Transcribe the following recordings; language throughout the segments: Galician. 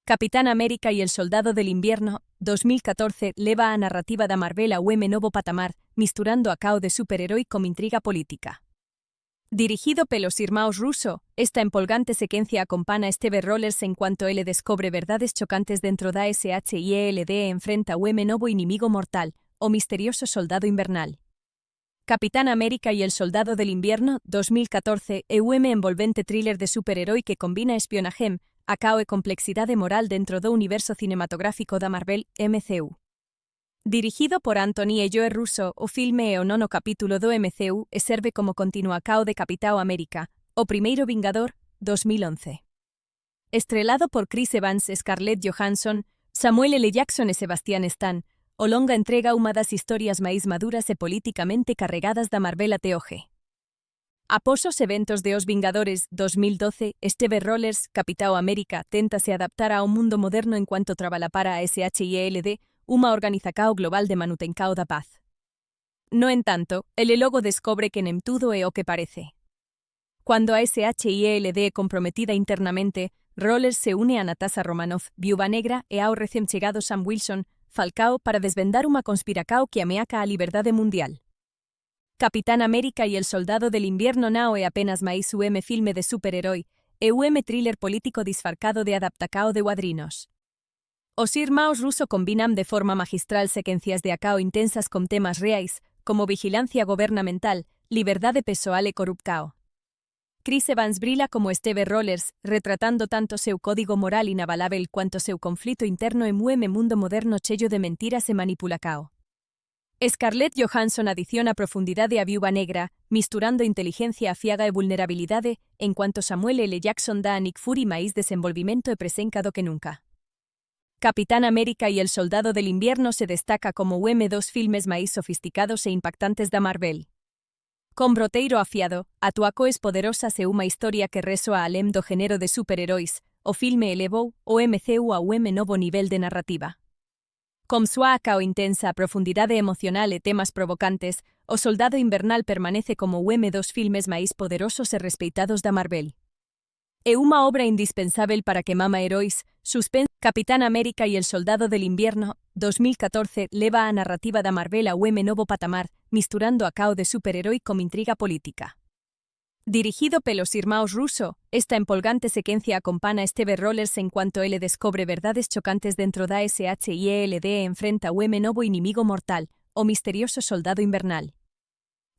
Capitán América y el Soldado del Invierno, 2014, leva a narrativa da Marvel a un novo patamar, misturando a cao de superherói con intriga política. Dirigido pelos irmãos Russo, esta empolgante sequencia acompana Steve Rogers en cuanto ele descobre verdades chocantes dentro da SHIELD e enfrenta un novo inimigo mortal, o misterioso Soldado Invernal. Capitán América y el Soldado del Invierno, 2014, é un envolvente thriller de superherói que combina espionaje, a cao e complexidade moral dentro do universo cinematográfico da Marvel, MCU. Dirigido por Anthony e Joe Russo, o filme é o nono capítulo do MCU e serve como continua cao de Capitão América, o primeiro Vingador, 2011. Estrelado por Chris Evans e Scarlett Johansson, Samuel L. Jackson e Sebastian Stan, o longa entrega unha das historias máis maduras e políticamente carregadas da Marvel até hoxe. Após os eventos de Os Vingadores 2012, Steve Rogers, Capitão América, téntase adaptar ao mundo moderno enquanto traballa para a SHIELD, unha organización global de manutención da paz. No entanto, ele logo descobre que nem tudo é o que parece. Cuando a SHIELD é comprometida internamente, Rogers se une a Natasha Romanoff, Viúva Negra, e ao recém chegado Sam Wilson, Falcao, para desvendar unha conspiración que ameaca a liberdade mundial. Capitán América y el Soldado del Invierno não é apenas máis un filme de superherói, é un thriller político disfarcado de adaptacao de quadrinos. Os irmãos Russo combinan de forma magistral sequencias de acao intensas con temas reais, como vigilancia gobernamental, liberdade pessoal e corrupção. Chris Evans brilla como Steve Rogers, retratando tanto seu código moral inabalável quanto seu conflito interno en un mundo moderno cheio de mentiras e manipulacao. Scarlett Johansson adiciona profundidade a Viúva Negra, misturando inteligencia afiada e vulnerabilidade, en cuanto Samuel L. Jackson dá a Nick Fury máis desenvolvimento e presença do que nunca. Capitán América y el Soldado del Invierno se destaca como un dos filmes máis sofisticados e impactantes da Marvel. Con broteiro afiado, atuacoes poderosas e unha historia que resoa além do género de superheróis, o filme elevou o MCU a un novo nivel de narrativa. Con súa acao intensa profundidade emocional e temas provocantes, O Soldado Invernal permanece como un dos filmes máis poderosos e respeitados da Marvel. É unha obra indispensável para que mama heróis, suspense. Capitán América y el Soldado del Invierno, 2014, leva a narrativa da Marvel a un novo patamar, misturando a cao de superherói con intriga política. Dirigido pelos irmãos Russo, esta empolgante sequencia acompana Steve Rogers en cuanto ele descobre verdades chocantes dentro da SHIELD e enfrenta un novo inimigo mortal, o misterioso Soldado Invernal.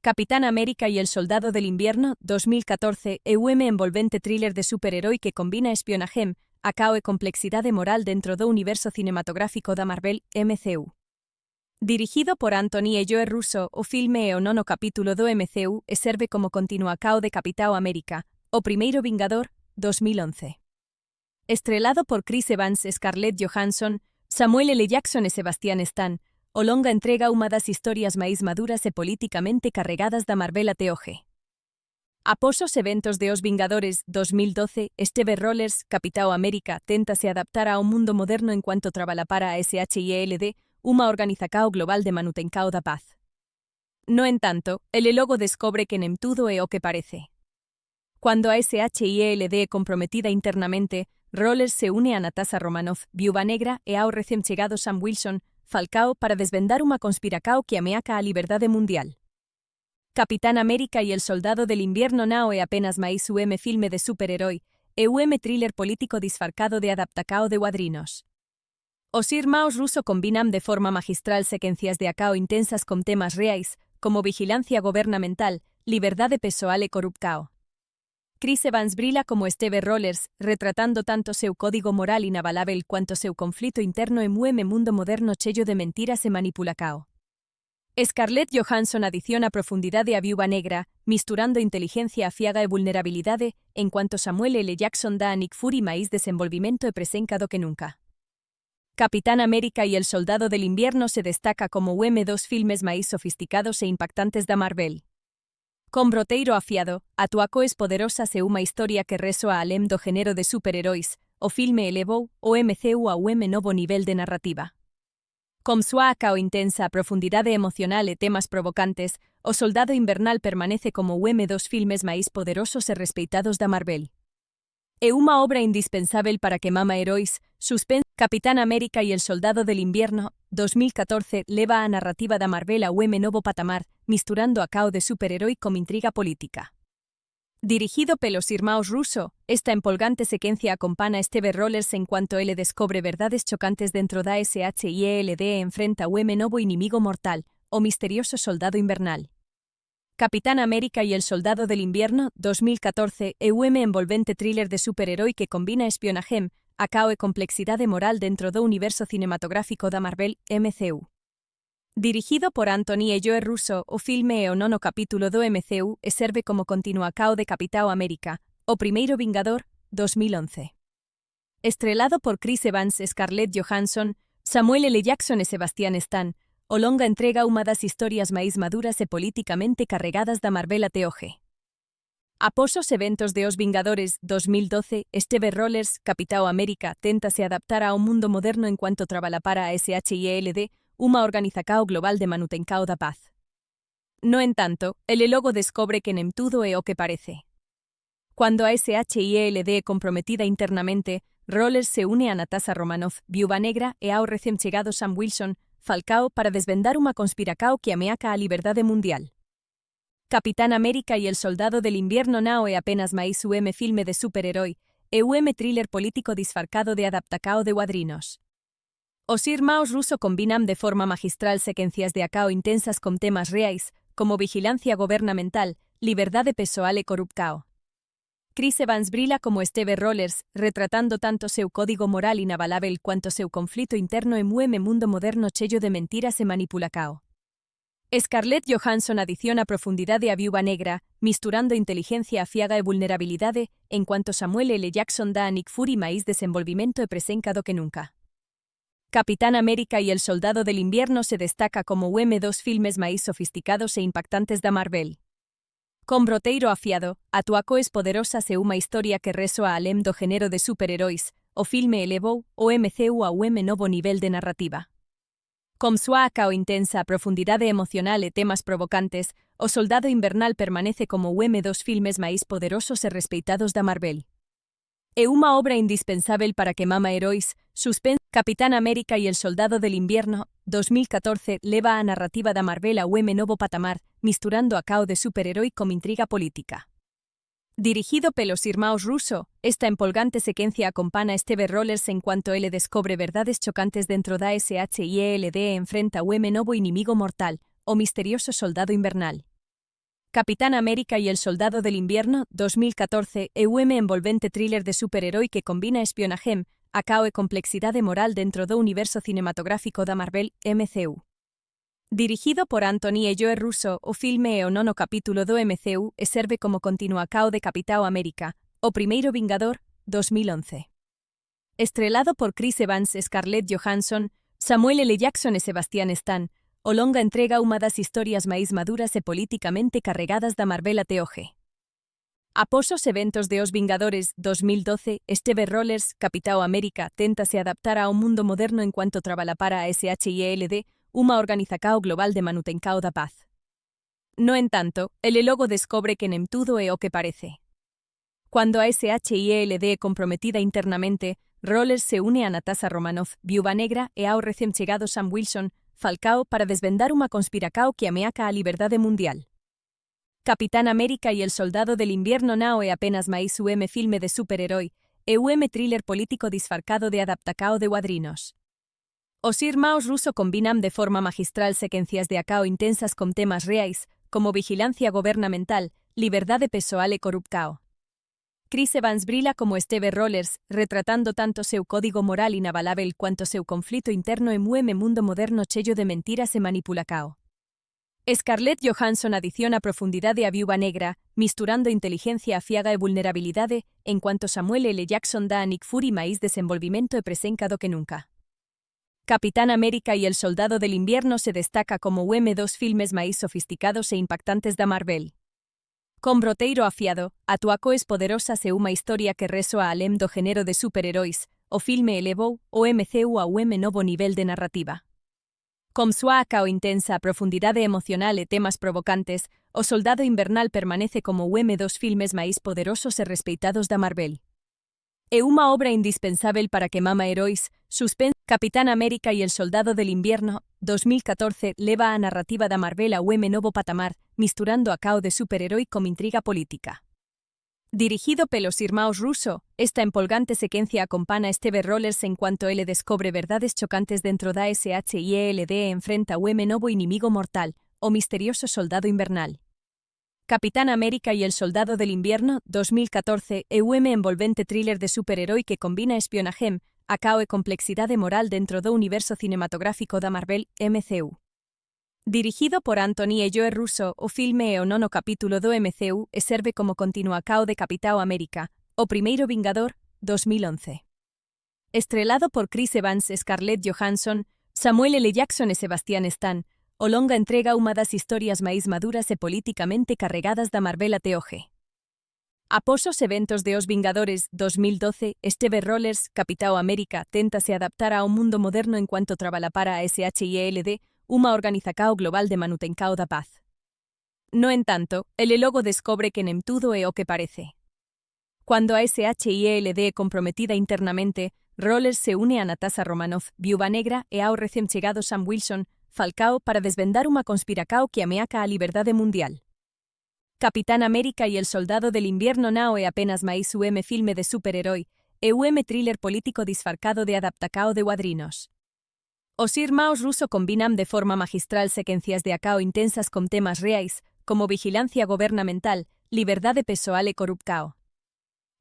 Capitán América y el Soldado del Invierno, 2014, é un envolvente thriller de superherói que combina espionaje, acao e complexidade moral dentro do universo cinematográfico da Marvel, MCU. Dirigido por Anthony e Joe Russo, o filme é o nono capítulo do MCU e serve como continuacao de Capitão América, o primeiro Vingador, 2011. Estrelado por Chris Evans e Scarlett Johansson, Samuel L. Jackson e Sebastian Stan, o longa entrega unha das historias máis maduras e políticamente carregadas da Marvel até hoxe. Após os eventos de Os Vingadores 2012, Steve Rogers, Capitão América, téntase adaptar ao mundo moderno enquanto traballa para a SHIELD, unha organización global de manutención da paz. No entanto, ele logo descobre que nem tudo é o que parece. Cuando a SHIELD é comprometida internamente, Rogers se une a Natasha Romanoff, Viúva Negra, e ao recém chegado Sam Wilson, Falcao, para desvendar unha conspiración que ameaca a liberdade mundial. Capitán América y el Soldado del Invierno não é apenas máis un filme de superherói, é un thriller político disfarcado de adaptacao de quadrinos. Os irmãos Russo combinan de forma magistral sequencias de acao intensas con temas reais, como vigilancia gobernamental, liberdade pessoal e corrupção. Chris Evans brilla como Steve Rogers, retratando tanto seu código moral inabalável quanto seu conflito interno en un mundo moderno cheio de mentiras e manipulacao. Scarlett Johansson adiciona profundidade a Viúva Negra, misturando inteligencia afiada e vulnerabilidade, en cuanto Samuel L. Jackson dá a Nick Fury máis desenvolvimento e presença do que nunca. Capitán América y el Soldado del Invierno se destaca como un dos filmes máis sofisticados e impactantes da Marvel. Con broteiro afiado, atuacoes poderosas e unha historia que resoa além do género de superheróis, o filme elevou o MCU a un novo nivel de narrativa. Con súa acao intensa profundidade emocional e temas provocantes, O Soldado Invernal permanece como un dos filmes máis poderosos e respeitados da Marvel. É uma obra indispensável para que mama heróis, suspense, Capitán América y el Soldado del Invierno, 2014, leva a narrativa da Marvel a un novo patamar, misturando a cao de superherói con intriga política. Dirigido pelos irmãos Russo, esta empolgante sequencia acompana Steve Rogers en cuanto ele descobre verdades chocantes dentro da SHIELD e enfrenta un novo inimigo mortal, o misterioso Soldado Invernal. Capitán América y el Soldado del Invierno, 2014, é un envolvente thriller de superherói que combina espionaje, acao e complexidade moral dentro do universo cinematográfico da Marvel, MCU. Dirigido por Anthony e Joe Russo, o filme é o nono capítulo do MCU e serve como continuacao de Capitão América, o primeiro Vingador, 2011. Estrelado por Chris Evans, Scarlett Johansson, Samuel L. Jackson e Sebastian Stan, o longa entrega unha das historias máis maduras e políticamente carregadas da Marvel até hoxe. Após os eventos de Os Vingadores 2012, Steve Rogers, Capitão América, téntase adaptar ao mundo moderno enquanto traballa para a SHIELD, unha organización global de manutencao da paz. No entanto, ele logo descobre que nem tudo é o que parece. Cuando a SHIELD é comprometida internamente, Rogers se une a Natasha Romanoff, Viúva Negra, e ao recén chegado Sam Wilson, Falcao, para desvendar unha conspiracao que ameaca a liberdade mundial. Capitán América y el Soldado del Invierno nao é apenas máis un filme de superherói, e un thriller político disfarcado de adaptacao de cuadrinos. Os irmãos Russo combinan de forma magistral sequencias de acao intensas con temas reais, como vigilancia gobernamental, liberdade pessoal e corrupcao. Chris Evans brila como Steve Rogers, retratando tanto seu código moral inabalável cuanto seu conflito interno en un mundo moderno cheio de mentiras e manipulacao. Scarlett Johansson adiciona profundidade a Viúva Negra, misturando inteligencia afiaga e vulnerabilidade, en cuanto Samuel L. Jackson dá a Nick Fury máis desenvolvimento e presenca do que nunca. Capitán América y el Soldado del Invierno se destaca como dos filmes máis sofisticados e impactantes da Marvel. Con broteiro afiado, atuacoes poderosas e unha historia que resoa além do género de superheróis, o filme elevou o MCU a un novo nivel de narrativa. Con súa acao intensa profundidade emocional e temas provocantes, o Soldado Invernal permanece como dos filmes máis poderosos e respeitados da Marvel. É unha obra indispensável para que mama heróis, suspense. Capitán América y el Soldado del Invierno, 2014, leva a narrativa da Marvel a un novo patamar, misturando a cao de superherói con intriga política. Dirigido pelos irmãos Russo, esta empolgante sequencia acompana a Steve Rogers en cuanto ele descobre verdades chocantes dentro da SHIELD e enfrenta un novo inimigo mortal, o misterioso Soldado Invernal. Capitán América y el Soldado del Invierno, 2014, é un envolvente thriller de superherói que combina espionaje, acao e complexidade moral dentro do universo cinematográfico da Marvel, MCU. Dirigido por Anthony e Joe Russo, o filme é o nono capítulo do MCU e serve como continuacao de Capitão América, o primeiro Vingador, 2011. Estrelado por Chris Evans, Scarlett Johansson, Samuel L. Jackson e Sebastian Stan, o longa entrega unha das historias máis maduras e políticamente carregadas da Marvel até hoxe. Após os eventos de Os Vingadores 2012, Steve Rogers, Capitão América, téntase adaptar ao mundo moderno enquanto traballa para a SHIELD, unha organización global de manutencao da paz. No entanto, ele logo descobre que nem tudo é o que parece. Cuando a SHIELD é comprometida internamente, Rogers se une a Natasha Romanoff, Viúva Negra, e ao recén chegado Sam Wilson, Falcao, para desvendar unha conspiracao que ameaca a liberdade mundial. Capitán América y el Soldado del Invierno nao é apenas máis un filme de superherói, e un thriller político disfarcado de adaptacao de cuadrinos. Os irmãos Russo combinan de forma magistral sequencias de acao intensas con temas reais, como vigilancia gobernamental, liberdade pessoal e corrupcao. Chris Evans brila como Steve Rogers, retratando tanto seu código moral inabalável cuanto seu conflito interno en un mundo moderno cheio de mentiras e manipulacao. Scarlett Johansson adiciona profundidade a Viúva Negra, misturando inteligencia afiaga e vulnerabilidade, en cuanto Samuel L. Jackson dá a Nick Fury máis desenvolvimento e presenca do que nunca. Capitán América y el Soldado del Invierno se destaca como dos filmes máis sofisticados e impactantes da Marvel. Con broteiro afiado, atuacoes poderosas e unha historia que resoa além do género de superheróis, o filme elevou o MCU a un novo nivel de narrativa. Con súa acao intensa profundidade emocional e temas provocantes, o Soldado Invernal permanece como dos filmes máis poderosos e respeitados da Marvel. É uma obra indispensável para que mama heróis, suspense, Capitán América y el Soldado del Invierno, 2014, leva a narrativa da Marvel a un novo patamar, misturando a cao de superherói con intriga política. Dirigido pelos irmãos Russo, esta empolgante sequencia acompana Steve Rogers en cuanto ele descobre verdades chocantes dentro da SHIELD e enfrenta un novo inimigo mortal, o misterioso Soldado Invernal. Capitán América y el Soldado del Invierno, 2014, é un envolvente thriller de superherói que combina espionaje, acao e complexidade moral dentro do universo cinematográfico da Marvel, MCU. Dirigido por Anthony e Joe Russo, o filme é o nono capítulo do MCU e serve como continuacao de Capitão América, o primeiro Vingador, 2011. Estrelado por Chris Evans, Scarlett Johansson, Samuel L. Jackson e Sebastian Stan, o longa entrega unha das historias máis maduras e políticamente carregadas da Marvel até hoxe. Após os eventos de Os Vingadores 2012, Steve Rogers, Capitão América, téntase adaptar ao mundo moderno enquanto traballa para a SHIELD, unha organización global de manutencao da paz. No entanto, ele logo descobre que nem tudo é o que parece. Cuando a SHIELD é comprometida internamente, Rogers se une a Natasha Romanoff, Viúva Negra, e ao recém chegado Sam Wilson, Falcao, para desvendar unha conspiracao que ameaca a liberdade mundial. Capitán América y el Soldado del Invierno nao é apenas máis un filme de superherói, e un thriller político disfarcado de adaptacao de cuadrinos. Os irmãos Russo combinan de forma magistral sequencias de acao intensas con temas reais, como vigilancia gobernamental, liberdade pessoal e corrupcao.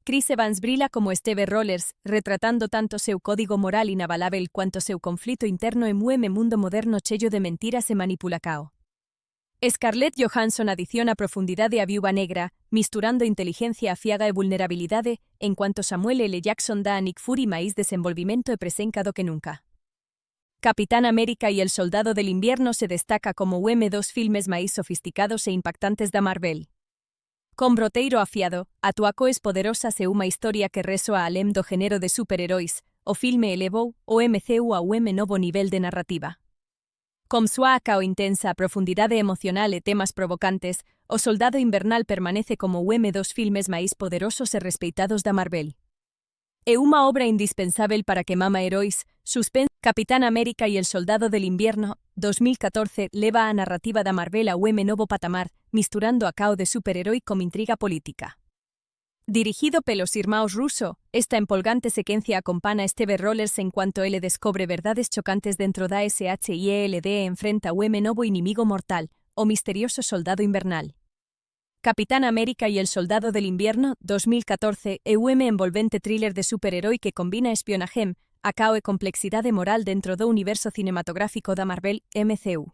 Chris Evans brilla como Steve Rogers, retratando tanto seu código moral inabalável cuanto seu conflito interno en un mundo moderno cheio de mentiras e manipulacao. Scarlett Johansson adiciona profundidade a Viúva Negra, misturando inteligencia afiaga e vulnerabilidade, en cuanto Samuel L. Jackson dá a Nick Fury máis desenvolvimento e presenca do que nunca. Capitán América y el Soldado del Invierno se destaca como dos filmes máis sofisticados e impactantes da Marvel. Con broteiro afiado, atuacoes poderosas e unha historia que resoa além do género de superheróis, o filme elevou o MCU a un novo nivel de narrativa. Con súa acao intensa profundidade emocional e temas provocantes, o Soldado Invernal permanece como dos filmes máis poderosos e respeitados da Marvel. É unha obra indispensável para que mama heróis, suspense. Capitán América y el Soldado del Invierno, 2014, leva a narrativa da Marvel a un novo patamar, misturando a cao de superherói con intriga política. Dirigido pelos irmãos Russo, esta empolgante sequencia acompana a Steve Rogers en cuanto ele descobre verdades chocantes dentro da SHIELD e enfrenta un novo inimigo mortal, o misterioso Soldado Invernal. Capitán América y el Soldado del Invierno, 2014, é un envolvente thriller de superherói que combina espionaje, acao e complexidade moral dentro do universo cinematográfico da Marvel, MCU.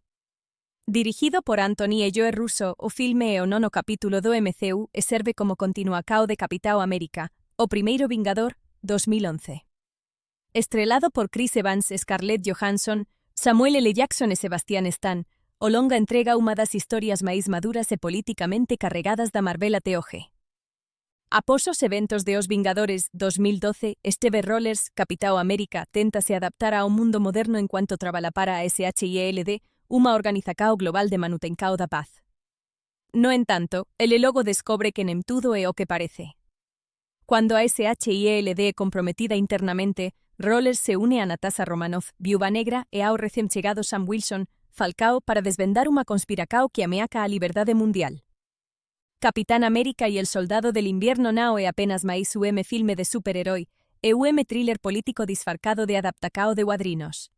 Dirigido por Anthony e Joe Russo, o filme é o nono capítulo do MCU e serve como continuacao de Capitão América, o primeiro Vingador, 2011. Estrelado por Chris Evans, Scarlett Johansson, Samuel L. Jackson e Sebastian Stan, o longa entrega unha das historias máis maduras e políticamente carregadas da Marvel até hoxe. Após os eventos de Os Vingadores 2012, Steve Rogers, Capitão América, téntase adaptar ao mundo moderno enquanto traballa para a SHIELD, unha organización global de manutencao da paz. No entanto, ele logo descobre que nem tudo é o que parece. Cuando a SHIELD é comprometida internamente, Rogers se une a Natasha Romanoff, Viúva Negra, e ao recém chegado Sam Wilson, Falcao, para desvendar unha conspiracao que ameaca a liberdade mundial. Capitán América y el Soldado del Invierno nao é apenas máis un filme de superherói, e un thriller político disfarcado de adaptacao de cuadrinos.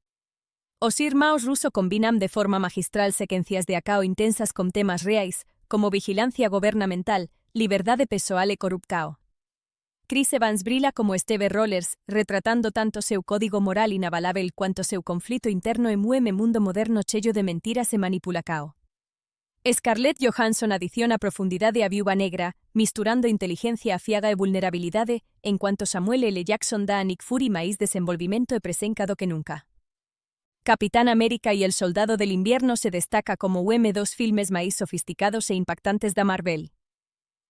Os irmãos Russo combinan de forma magistral sequencias de acao intensas con temas reais, como vigilancia gobernamental, liberdade pessoal e corrupcao. Chris Evans brilla como Steve Rogers, retratando tanto seu código moral inabalável cuanto seu conflito interno en un mundo moderno cheio de mentiras e manipulacao. Scarlett Johansson adiciona profundidade a Viúva Negra, misturando inteligencia afiaga e vulnerabilidade, en cuanto Samuel L. Jackson dá a Nick Fury máis desenvolvimento e presenca do que nunca. Capitán América y el Soldado del Invierno se destaca como dos filmes máis sofisticados e impactantes da Marvel.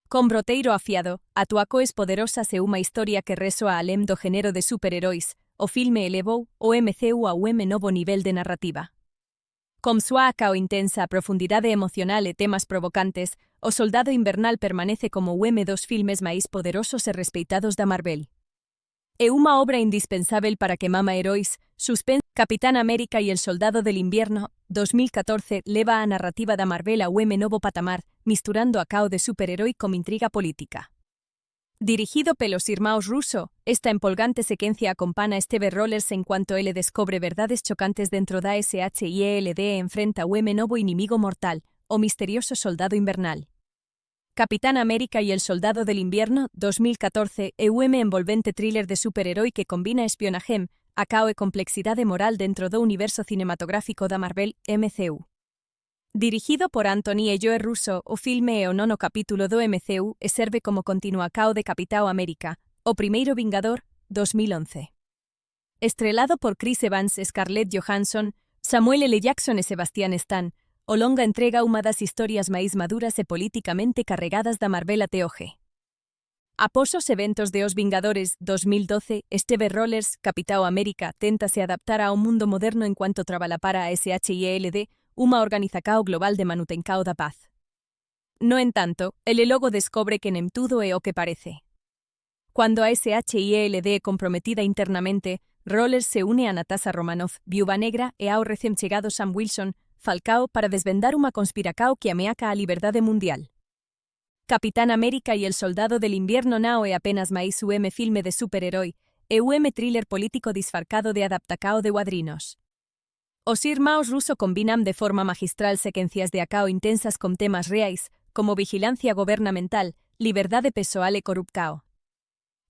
Con broteiro afiado, atuacoes poderosas e unha historia que resoa além do género de superheróis, o filme elevou o MCU a un novo nivel de narrativa. Con súa acao intensa profundidade emocional e temas provocantes, o Soldado Invernal permanece como dos filmes máis poderosos e respeitados da Marvel. É uma obra indispensável para que mama heróis, suspense, Capitán América y el Soldado del Invierno, 2014, leva a narrativa da Marvel a un novo patamar, misturando a cao de superherói con intriga política. Dirigido pelos irmãos Russo, esta empolgante sequencia acompana Steve Rogers en cuanto ele descobre verdades chocantes dentro da SHIELD e enfrenta un novo inimigo mortal, o misterioso Soldado Invernal. Capitán América y el Soldado del Invierno, 2014, é un envolvente thriller de superherói que combina espionaje, acao e complexidade moral dentro do universo cinematográfico da Marvel, MCU. Dirigido por Anthony e Joe Russo, o filme é o nono capítulo do MCU e serve como continuacao de Capitão América, o primeiro Vingador, 2011. Estrelado por Chris Evans, Scarlett Johansson, Samuel L. Jackson e Sebastian Stan, o longa entrega unha das historias máis maduras e políticamente carregadas da Marvel até hoxe. Após os eventos de Os Vingadores 2012, Steve Rogers, Capitão América, téntase adaptar ao mundo moderno enquanto traballa para a SHIELD, unha organización global de manutencao da paz. No entanto, ele logo descobre que nem tudo é o que parece. Cuando a SHIELD é comprometida internamente, Rogers se une a Natasha Romanoff, Viúva Negra, e ao recém chegado Sam Wilson, Falcao, para desvendar unha conspiracao que ameaca a liberdade mundial. Capitán América y el Soldado del Invierno nao é apenas máis un filme de superherói, e un thriller político disfarcado de adaptacao de cuadrinos. Os irmãos Russo combinan de forma magistral sequencias de acao intensas con temas reais, como vigilancia gobernamental, liberdade pessoal e corrupcao.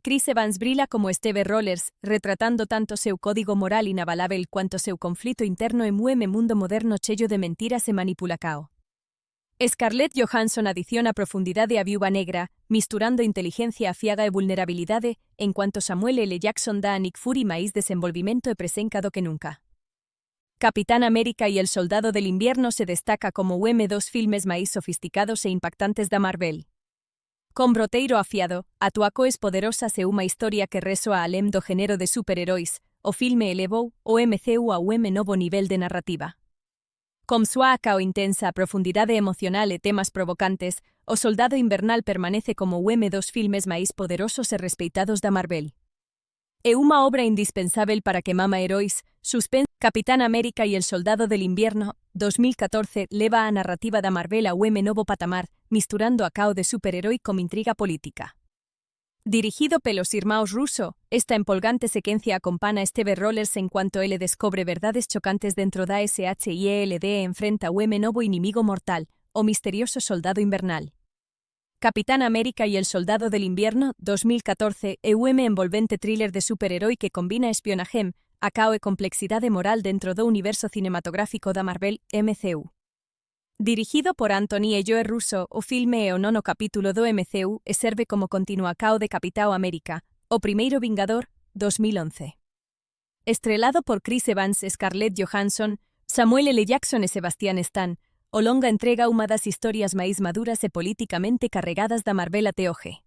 Chris Evans brila como Steve Rogers, retratando tanto seu código moral inabalável cuanto seu conflito interno en un mundo moderno cheio de mentiras e manipulacao. Scarlett Johansson adiciona profundidade a Viúva Negra, misturando inteligencia afiaga e vulnerabilidade, en cuanto Samuel L. Jackson dá a Nick Fury máis desenvolvimento e presenca do que nunca. Capitán América y el Soldado del Invierno se destaca como dos filmes máis sofisticados e impactantes da Marvel. Con broteiro afiado, atuacoes poderosas e unha historia que resoa além do género de superheróis, o filme elevou o MCU a un novo nivel de narrativa. Con súa acao intensa profundidade emocional e temas provocantes, o Soldado Invernal permanece como dos filmes máis poderosos e respeitados da Marvel. É unha obra indispensável para que mama heróis, suspense. Capitán América y el Soldado del Invierno, 2014, leva a narrativa da Marvel a un novo patamar, misturando a cao de superherói con intriga política. Dirigido pelos irmãos Russo, esta empolgante sequencia acompana a Steve Rogers en cuanto ele descobre verdades chocantes dentro da SHIELD e enfrenta un novo inimigo mortal, o misterioso Soldado Invernal. Capitán América y el Soldado del Invierno, 2014, é un envolvente thriller de superherói que combina espionaje, acao e complexidade moral dentro do universo cinematográfico da Marvel, MCU. Dirigido por Anthony e Joe Russo, o filme é o nono capítulo do MCU e serve como continuacao de Capitão América, o primeiro Vingador, 2011. Estrelado por Chris Evans, Scarlett Johansson, Samuel L. Jackson e Sebastian Stan, o longa entrega unha das historias máis maduras e políticamente carregadas da Marvel até hoxe.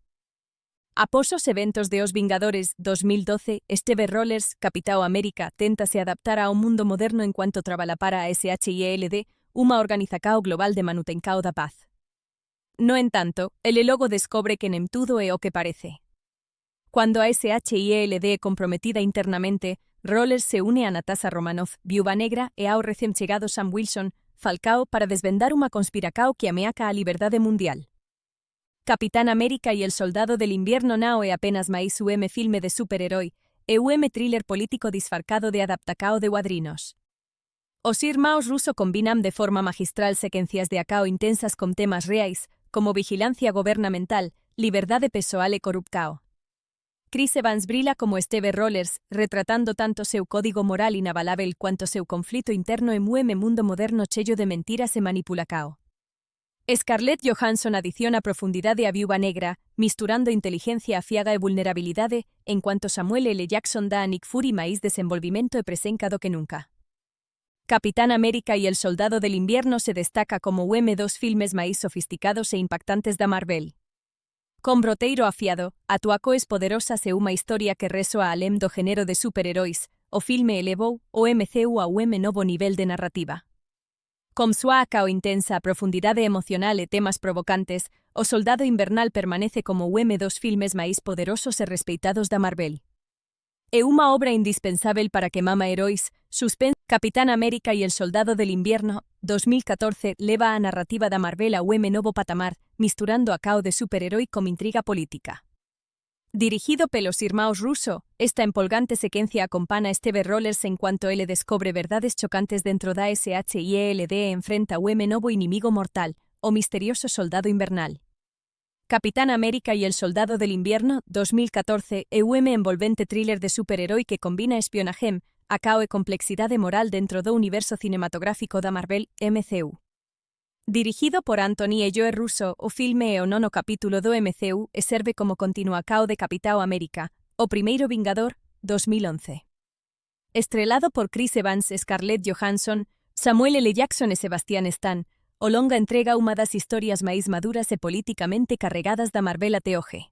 Após os eventos de Os Vingadores 2012, Steve Rogers, Capitão América, téntase adaptar ao mundo moderno enquanto traballa para a SHIELD, unha organización global de manutencao da paz. No entanto, ele logo descobre que nem tudo é o que parece. Cuando a SHIELD é comprometida internamente, Rogers se une a Natasha Romanoff, Viúva Negra, e ao recém chegado Sam Wilson, Falcao, para desvendar unha conspiracao que ameaca a liberdade mundial. Capitán América y el Soldado del Invierno nao é apenas máis un filme de superherói, e un thriller político disfarcado de adaptacao de cuadrinos. Os irmãos Russo combinan de forma magistral sequencias de acao intensas con temas reais, como vigilancia gobernamental, liberdade pessoal e corrupcao. Chris Evans brila como Steve Rogers, retratando tanto seu código moral inabalável cuanto seu conflito interno en un mundo moderno cheio de mentiras e manipulacao. Scarlett Johansson adiciona profundidade a Viúva Negra, misturando inteligencia afiaga e vulnerabilidade, en cuanto Samuel L. Jackson dá a Nick Fury máis desenvolvimento e presenca do que nunca. Capitán América y el Soldado del Invierno se destaca como dos filmes máis sofisticados e impactantes da Marvel. Con broteiro afiado, atuacoes poderosas e unha historia que resoa além do género de superheróis, o filme elevou o MCU a un novo nivel de narrativa. Con súa acao intensa profundidade emocional e temas provocantes, o Soldado Invernal permanece como dos filmes máis poderosos e respeitados da Marvel. É uma obra indispensável para que mama heróis, suspense, Capitán América y el Soldado del Invierno, 2014, leva a narrativa da Marvel a un novo patamar, misturando a cao de superherói con intriga política. Dirigido pelos irmãos Russo, esta empolgante sequencia acompana Steve Rogers en cuanto ele descobre verdades chocantes dentro da SHIELD e enfrenta un novo inimigo mortal, o misterioso Soldado Invernal. Capitán América y el Soldado del Invierno, 2014, é un envolvente thriller de superherói que combina espionaje, acao e complexidade moral dentro do universo cinematográfico da Marvel, MCU. Dirigido por Anthony e Joe Russo, o filme é o nono capítulo do MCU e serve como continuacao de Capitão América, o primeiro Vingador, 2011. Estrelado por Chris Evans, Scarlett Johansson, Samuel L. Jackson e Sebastian Stan, o longa entrega unha das historias máis maduras e políticamente carregadas da Marvel até hoxe.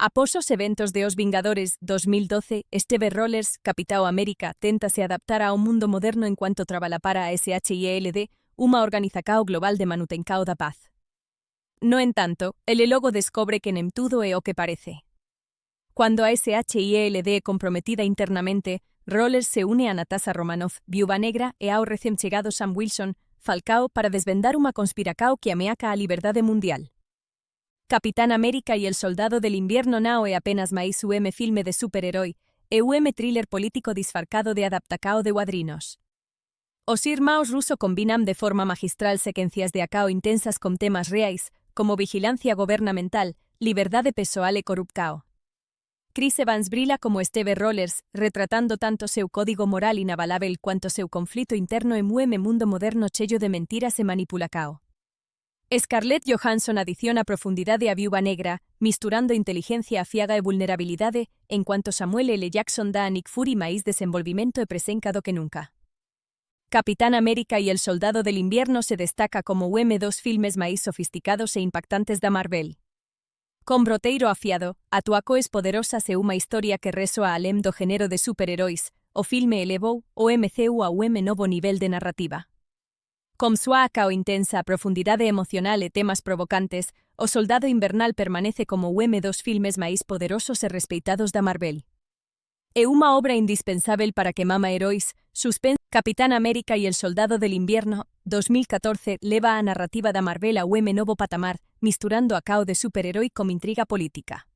Após os eventos de Os Vingadores 2012, Steve Rogers, Capitão América, téntase adaptar ao mundo moderno enquanto traballa para a SHIELD, unha organización global de manutencao da paz. No entanto, ele logo descobre que nem tudo é o que parece. Cuando a SHIELD é comprometida internamente, Rogers se une a Natasha Romanoff, Viúva Negra, e ao recém chegado Sam Wilson, Falcao, para desvendar unha conspiracao que ameaca a liberdade mundial. Capitán América y el Soldado del Invierno nao é apenas máis un filme de superherói, e un thriller político disfarcado de adaptacao de cuadrinos. Os irmãos Russo combinan de forma magistral sequencias de acao intensas con temas reais, como vigilancia gobernamental, liberdade pessoal e corrupcao. Chris Evans brilla como Steve Rogers, retratando tanto seu código moral inabalável cuanto seu conflito interno en un mundo moderno cheio de mentiras e manipulacao. Scarlett Johansson adiciona profundidade a Viúva Negra, misturando inteligencia afiaga e vulnerabilidade, en cuanto Samuel L. Jackson dá a Nick Fury máis desenvolvimento e presenca do que nunca. Capitán América y el Soldado del Invierno se destaca como dos filmes máis sofisticados e impactantes da Marvel. Con broteiro afiado, atuacoes poderosas e unha historia que resoa além do género de superheróis, o filme elevou o MCU a un novo nivel de narrativa. Con súa acao intensa profundidade emocional e temas provocantes, o Soldado Invernal permanece como dos filmes máis poderosos e respeitados da Marvel. É unha obra indispensável para que mama heróis, suspense. Capitán América y el Soldado del Invierno, 2014, leva a narrativa da Marvel a un novo patamar, misturando a cao de superherói con intriga política.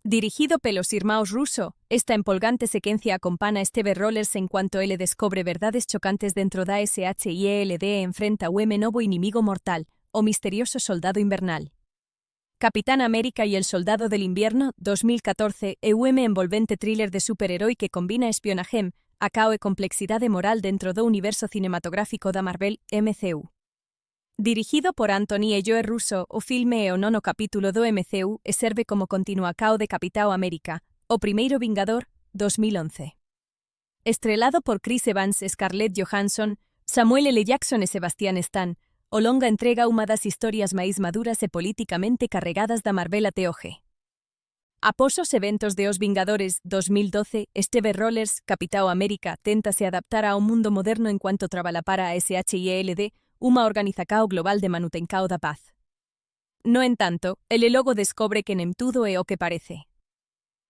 Dirigido pelos irmãos Russo, esta empolgante sequencia acompana a Steve Rogers en cuanto ele descobre verdades chocantes dentro da SHIELD e enfrenta un novo inimigo mortal, o misterioso Soldado Invernal. Capitán América y el Soldado del Invierno, 2014, é un envolvente thriller de superherói que combina espionaje, acao e complexidade moral dentro do universo cinematográfico da Marvel, MCU. Dirigido por Anthony e Joe Russo, o filme é o nono capítulo do MCU e serve como continuacao de Capitão América, o primeiro Vingador, 2011. Estrelado por Chris Evans, Scarlett Johansson, Samuel L. Jackson e Sebastian Stan, o longa entrega unha das historias máis maduras e políticamente carregadas da Marvel até hoxe. Após os eventos de Os Vingadores 2012, Steve Rogers, Capitão América, téntase adaptar ao mundo moderno enquanto traballa para a SHIELD, unha organización global de manutencao da paz. No entanto, ele logo descobre que nem tudo é o que parece.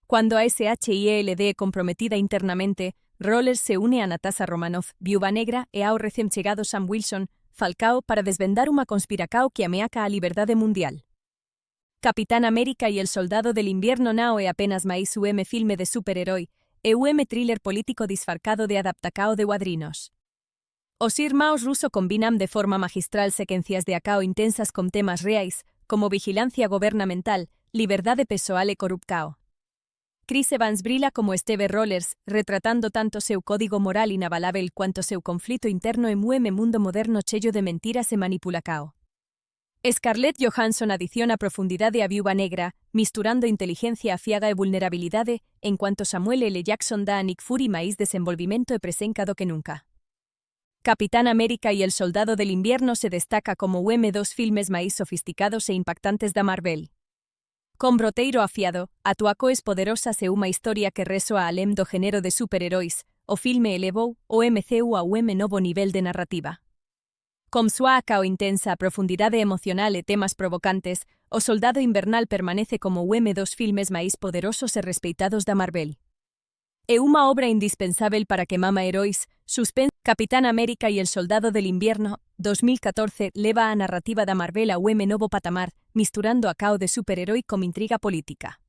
Cuando a SHIELD é comprometida internamente, Rogers se une a Natasha Romanoff, Viúva Negra, e ao recém chegado Sam Wilson, Falcao, para desvendar unha conspiracao que ameaca a liberdade mundial. Capitán América y el Soldado del Invierno nao é apenas máis un filme de superherói, e un thriller político disfarcado de adaptacao de cuadrinos. Os irmãos Russo combinan de forma magistral sequencias de acao intensas con temas reais, como vigilancia gobernamental, liberdade pessoal e corrupcao. Chris Evans brilla como Steve Rogers, retratando tanto seu código moral inabalável cuanto seu conflito interno en un mundo moderno cheio de mentiras e manipulacao. Scarlett Johansson adiciona profundidade a Viúva Negra, misturando inteligencia afiaga e vulnerabilidade, en cuanto Samuel L. Jackson dá a Nick Fury máis desenvolvimento e presenca do que nunca. Capitán América y el Soldado del Invierno se destaca como dos filmes máis sofisticados e impactantes da Marvel. Con broteiro afiado, atuacoes poderosas e unha historia que resoa além do género de superheróis, o filme elevou o MCU a un novo nivel de narrativa. Con súa acao intensa profundidade emocional e temas provocantes, o Soldado Invernal permanece como dos filmes máis poderosos e respeitados da Marvel. É uma obra indispensável para que mama heróis, suspense, Capitán América y el Soldado del Invierno, 2014, leva a narrativa da Marvel a un novo patamar, misturando a cao de superherói con intriga política.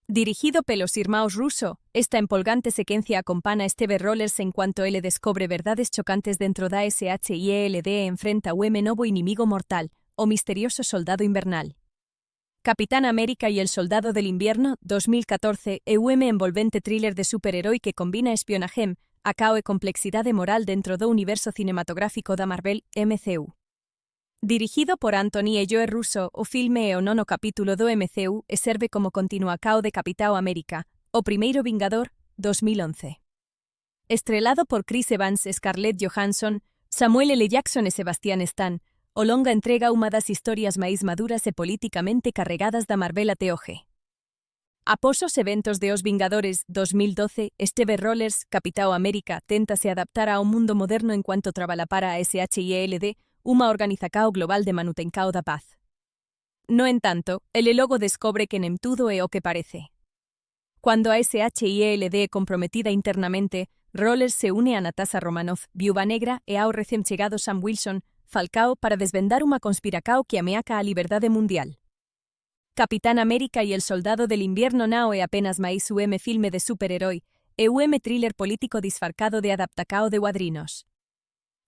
Dirigido pelos irmãos Russo, esta empolgante sequencia acompana Steve Rogers en cuanto ele descobre verdades chocantes dentro da SHIELD e enfrenta un novo inimigo mortal, o misterioso Soldado Invernal. Capitán América y el Soldado del Invierno, 2014, é un envolvente thriller de superherói que combina espionaje, acao e complexidade moral dentro do universo cinematográfico da Marvel, MCU. Dirigido por Anthony e Joe Russo, o filme é o nono capítulo do MCU e serve como continuacao de Capitão América, o primeiro Vingador, 2011. Estrelado por Chris Evans, Scarlett Johansson, Samuel L. Jackson e Sebastian Stan, o longa entrega unha das historias máis maduras e políticamente carregadas da Marvel até hoxe. Após os eventos de Os Vingadores 2012, Steve Rogers, Capitão América, téntase adaptar ao mundo moderno enquanto traballa para a SHIELD, unha organización global de manutencao da paz. No entanto, ele logo descobre que nem tudo é o que parece. Cuando a SHIELD é comprometida internamente, Rogers se une a Natasha Romanoff, Viúva Negra, e ao recém chegado Sam Wilson, Falcao, para desvendar unha conspiracao que ameaca a liberdade mundial. Capitán América y el Soldado del Invierno nao é apenas máis un filme de superherói, e un thriller político disfarcado de adaptacao de cuadrinos.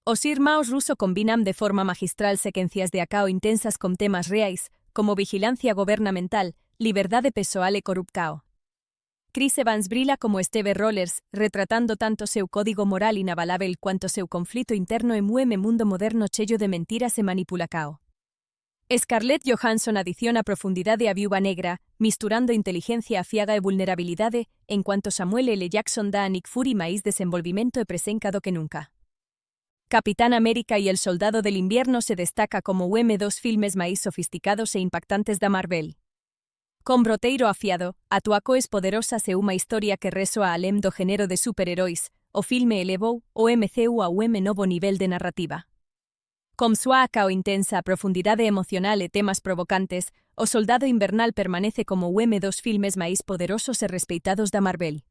Os irmãos Russo combinan de forma magistral sequencias de acao intensas con temas reais, como vigilancia gobernamental, liberdade pessoal e corrupcao. Chris Evans brilla como Steve Rogers, retratando tanto seu código moral inabalável cuanto seu conflito interno en un mundo moderno cheio de mentiras e manipulacao. Scarlett Johansson adiciona profundidade a Viúva Negra, misturando inteligencia afiaga e vulnerabilidade, en cuanto Samuel L. Jackson dá a Nick Fury máis desenvolvimento e presenca do que nunca. Capitán América y el Soldado del Invierno se destaca como un dos filmes máis sofisticados e impactantes da Marvel. Con broteiro afiado, atuacoes poderosas e unha historia que resoa além do género de superheróis, o filme elevou o MCU a un novo nivel de narrativa. Con súa acao intensa profundidade emocional e temas provocantes, o Soldado Invernal permanece como un dos filmes máis poderosos e respeitados da Marvel.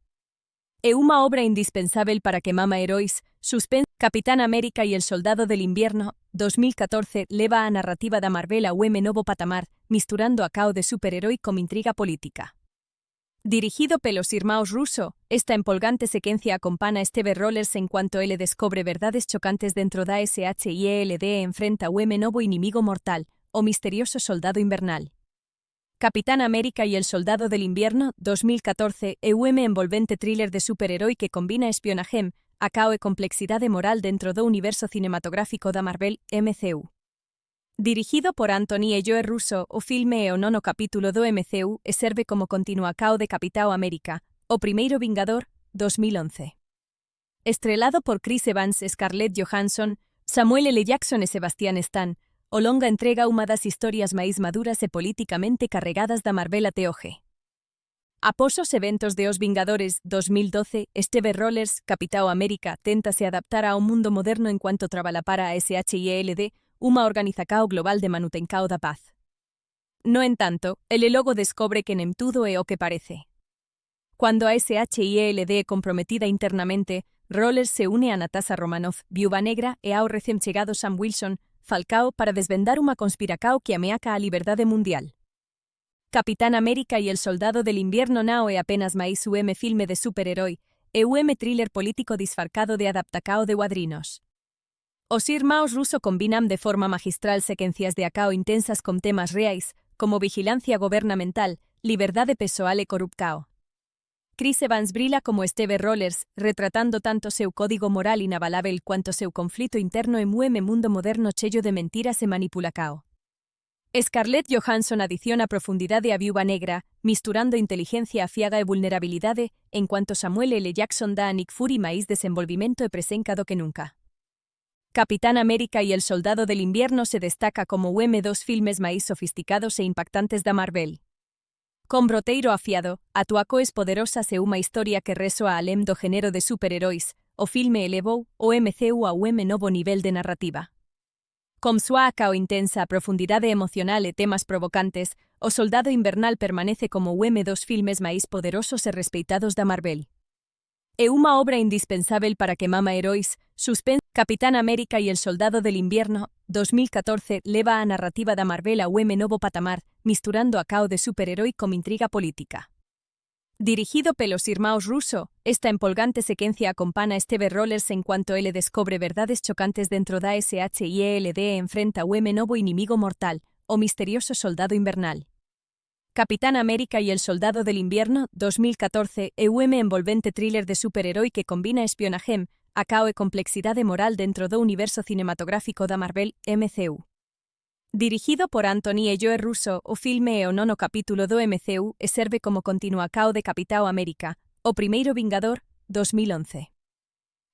É unha obra indispensável para que mama heróis, suspense. Capitán América y el Soldado del Invierno, 2014, leva a narrativa da Marvel a un novo patamar, misturando a cao de superherói con intriga política. Dirigido pelos irmãos Russo, esta empolgante sequencia acompana a Steve Rogers en cuanto ele descobre verdades chocantes dentro da SHIELD e enfrenta un novo inimigo mortal, o misterioso Soldado Invernal. Capitán América y el Soldado del Invierno, 2014, é un envolvente thriller de superherói que combina espionaje, acao e complexidade moral dentro do universo cinematográfico da Marvel, MCU. Dirigido por Anthony e Joe Russo, o filme é o nono capítulo do MCU e serve como continuacao de Capitão América, o primeiro Vingador, 2011. Estrelado por Chris Evans, Scarlett Johansson, Samuel L. Jackson e Sebastian Stan, o longa entrega unha das historias máis maduras e políticamente carregadas da Marvel até hoxe. Após os eventos de Os Vingadores 2012, Steve Rogers, Capitão América, téntase adaptar ao mundo moderno enquanto traballa para a SHIELD, unha organización global de manutencao da paz. No entanto, ele logo descobre que nem tudo é o que parece. Cuando a SHIELD é comprometida internamente, Rogers se une a Natasha Romanoff, Viúva Negra, e ao recém chegado Sam Wilson, Falcao, para desvendar unha conspiracao que ameaca a liberdade mundial. Capitán América y el Soldado del Invierno nao é apenas máis un filme de superherói, e un thriller político disfarcado de adaptacao de cuadrinos. Os irmãos Russo combinan de forma magistral sequencias de acao intensas con temas reais, como vigilancia gobernamental, liberdade pessoal e corrupcao. Chris Evans brilla como Steve Rogers, retratando tanto seu código moral inabalável cuanto seu conflito interno en un mundo moderno cheio de mentiras e manipulacao. Scarlett Johansson adiciona profundidade a Viúva Negra, misturando inteligencia afiaga e vulnerabilidade, en cuanto Samuel L. Jackson dá a Nick Fury máis desenvolvimento e presenca do que nunca. Capitán América y el Soldado del Invierno se destaca como un dos filmes máis sofisticados e impactantes da Marvel. Con broteiro afiado, atuacoes poderosas e unha historia que resoa além do género de superheróis, o filme elevou o MCU a un novo nivel de narrativa. Con súa acao intensa profundidade emocional e temas provocantes, o Soldado Invernal permanece como un dos filmes máis poderosos e respeitados da Marvel. É uma obra indispensável para que mama heróis, suspense, Capitán América y el Soldado del Invierno, 2014, leva a narrativa da Marvel a un novo patamar, misturando a cao de superherói con intriga política. Dirigido pelos irmãos Russo, esta empolgante sequencia acompana Steve Rogers en cuanto ele descobre verdades chocantes dentro da SHIELD e enfrenta un novo inimigo mortal, o misterioso Soldado Invernal. Capitán América y el Soldado del Invierno, 2014, é un envolvente thriller de superherói que combina espionaje, acao e complexidade moral dentro do universo cinematográfico da Marvel, MCU. Dirigido por Anthony e Joe Russo, o filme é o nono capítulo do MCU e serve como continuacao de Capitão América, o primeiro Vingador, 2011.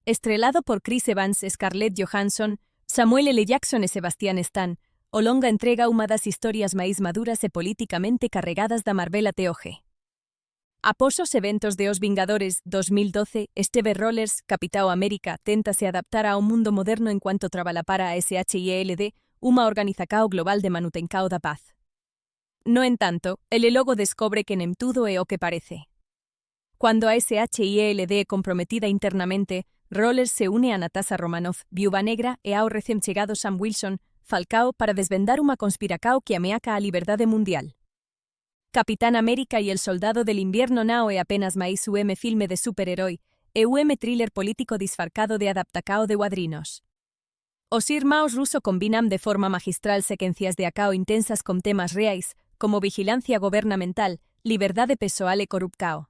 Estrelado por Chris Evans, Scarlett Johansson, Samuel L. Jackson e Sebastian Stan, o longa entrega unha das historias máis maduras e políticamente carregadas da Marvel até hoxe. Após os eventos de Os Vingadores 2012, Steve Rogers, Capitão América, téntase adaptar ao mundo moderno enquanto traballa para a SHIELD, unha organización global de manutencao da paz. No entanto, ele logo descobre que nem tudo é o que parece. Cuando a SHIELD é comprometida internamente, Rogers se une a Natasha Romanoff, Viúva Negra, e ao recém chegado Sam Wilson, Falcao, para desvendar unha conspiracao que ameaca a liberdade mundial. Capitán América y el Soldado del Invierno nao é apenas máis un filme de superherói, e un thriller político disfarcado de adaptacao de cuadrinos. Os irmãos Russo combinan de forma magistral sequencias de acao intensas con temas reais, como vigilancia gobernamental, liberdade pessoal e corrupcao.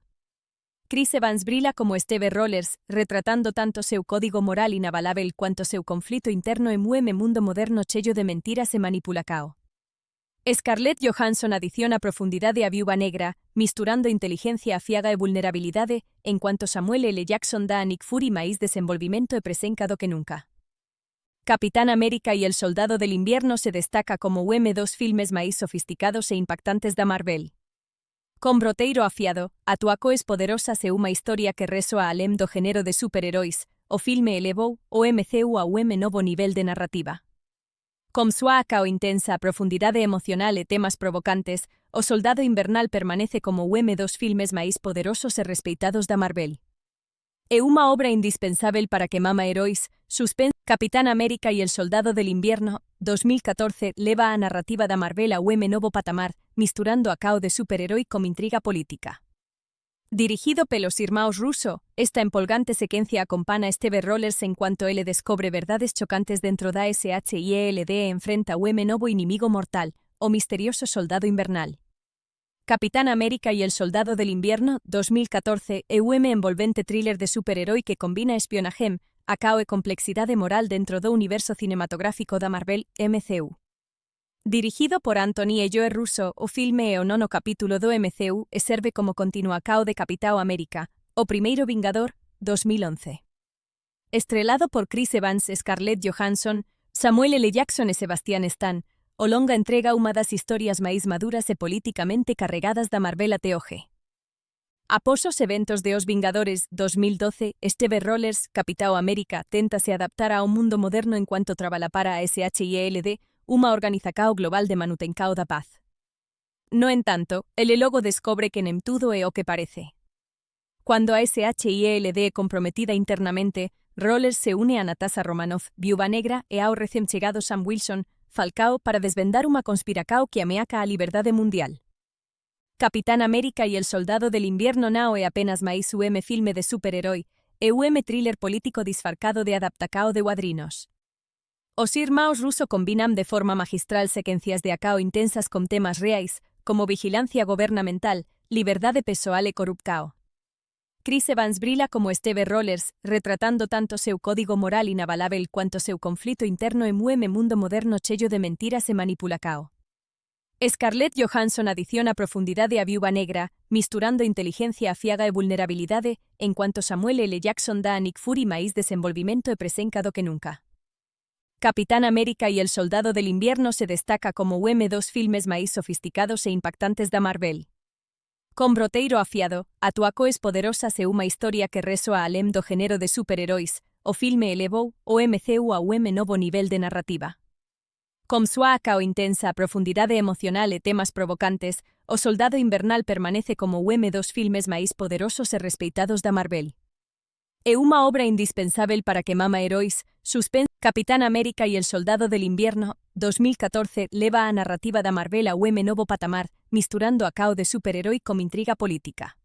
Chris Evans brilla como Steve Rogers, retratando tanto seu código moral inabalável cuanto seu conflito interno en un mundo moderno cheio de mentiras e manipulacao. Scarlett Johansson adiciona profundidade a Viúva Negra, misturando inteligencia afiaga e vulnerabilidade, en cuanto Samuel L. Jackson dá a Nick Fury máis desenvolvimento e presenca do que nunca. Capitán América y el Soldado del Invierno se destaca como dos filmes máis sofisticados e impactantes da Marvel. Con broteiro afiado, atuacoes poderosas e unha historia que resoa além do género de superheróis, o filme elevou o MCU a un novo nivel de narrativa. Con súa acao intensa profundidade emocional e temas provocantes, o Soldado Invernal permanece como dos filmes máis poderosos e respeitados da Marvel. É unha obra indispensável para que mama heróis, suspense. Capitán América y el Soldado del Invierno, 2014, leva a narrativa da Marvel a un novo patamar, misturando a cao de superherói con intriga política. Dirigido pelos irmãos Russo, esta empolgante sequencia acompana a Steve Rogers en cuanto ele descobre verdades chocantes dentro da SHIELD e enfrenta un novo inimigo mortal, o misterioso Soldado Invernal. Capitán América y el Soldado del Invierno, 2014, é un envolvente thriller de superherói que combina espionaje, acao e complexidade moral dentro do universo cinematográfico da Marvel, MCU. Dirigido por Anthony e Joe Russo, o filme é o nono capítulo do MCU e serve como continuacao de Capitão América, o primeiro Vingador, 2011. Estrelado por Chris Evans, Scarlett Johansson, Samuel L. Jackson e Sebastian Stan, o longa entrega unha das historias máis maduras e políticamente carregadas da Marvel até hoxe. Após os eventos de Os Vingadores 2012, Steve Rogers, Capitão América, téntase adaptar ao mundo moderno enquanto traballa para a SHIELD, unha organización global de manutencao da paz. No entanto, ele logo descobre que nem tudo é o que parece. Cuando a SHIELD é comprometida internamente, Rogers se une a Natasha Romanoff, Viúva Negra, e ao recém chegado Sam Wilson, Falcao, para desvendar unha conspiracao que ameaca a liberdade mundial. Capitán América y el Soldado del Invierno nao é apenas máis un filme de superherói, e un thriller político disfarcado de adaptacao de cuadrinos. Os irmãos Russo combinan de forma magistral sequencias de acao intensas con temas reais, como vigilancia gobernamental, liberdade pessoal e corrupcao. Chris Evans brilla como Steve Rogers, retratando tanto seu código moral inabalável cuanto seu conflito interno en un mundo moderno cheio de mentiras e manipulacao. Scarlett Johansson adiciona profundidade a Viúva Negra, misturando inteligencia afiaga e vulnerabilidade, en cuanto Samuel L. Jackson dá a Nick Fury máis desenvolvimento e presenca do que nunca. Capitán América y el Soldado del Invierno se destaca como dos filmes máis sofisticados e impactantes da Marvel. Con broteiro afiado, atuacoes poderosas e unha historia que resoa além do género de superheróis, o filme elevou o MCU a un novo nivel de narrativa. Con súa acao intensa profundidade emocional e temas provocantes, o Soldado Invernal permanece como dos filmes máis poderosos e respeitados da Marvel. É uma obra indispensável para que mama heróis, suspense, Capitán América y el Soldado del Invierno, 2014, leva a narrativa da Marvel a un novo patamar, misturando a cao de superherói con intriga política.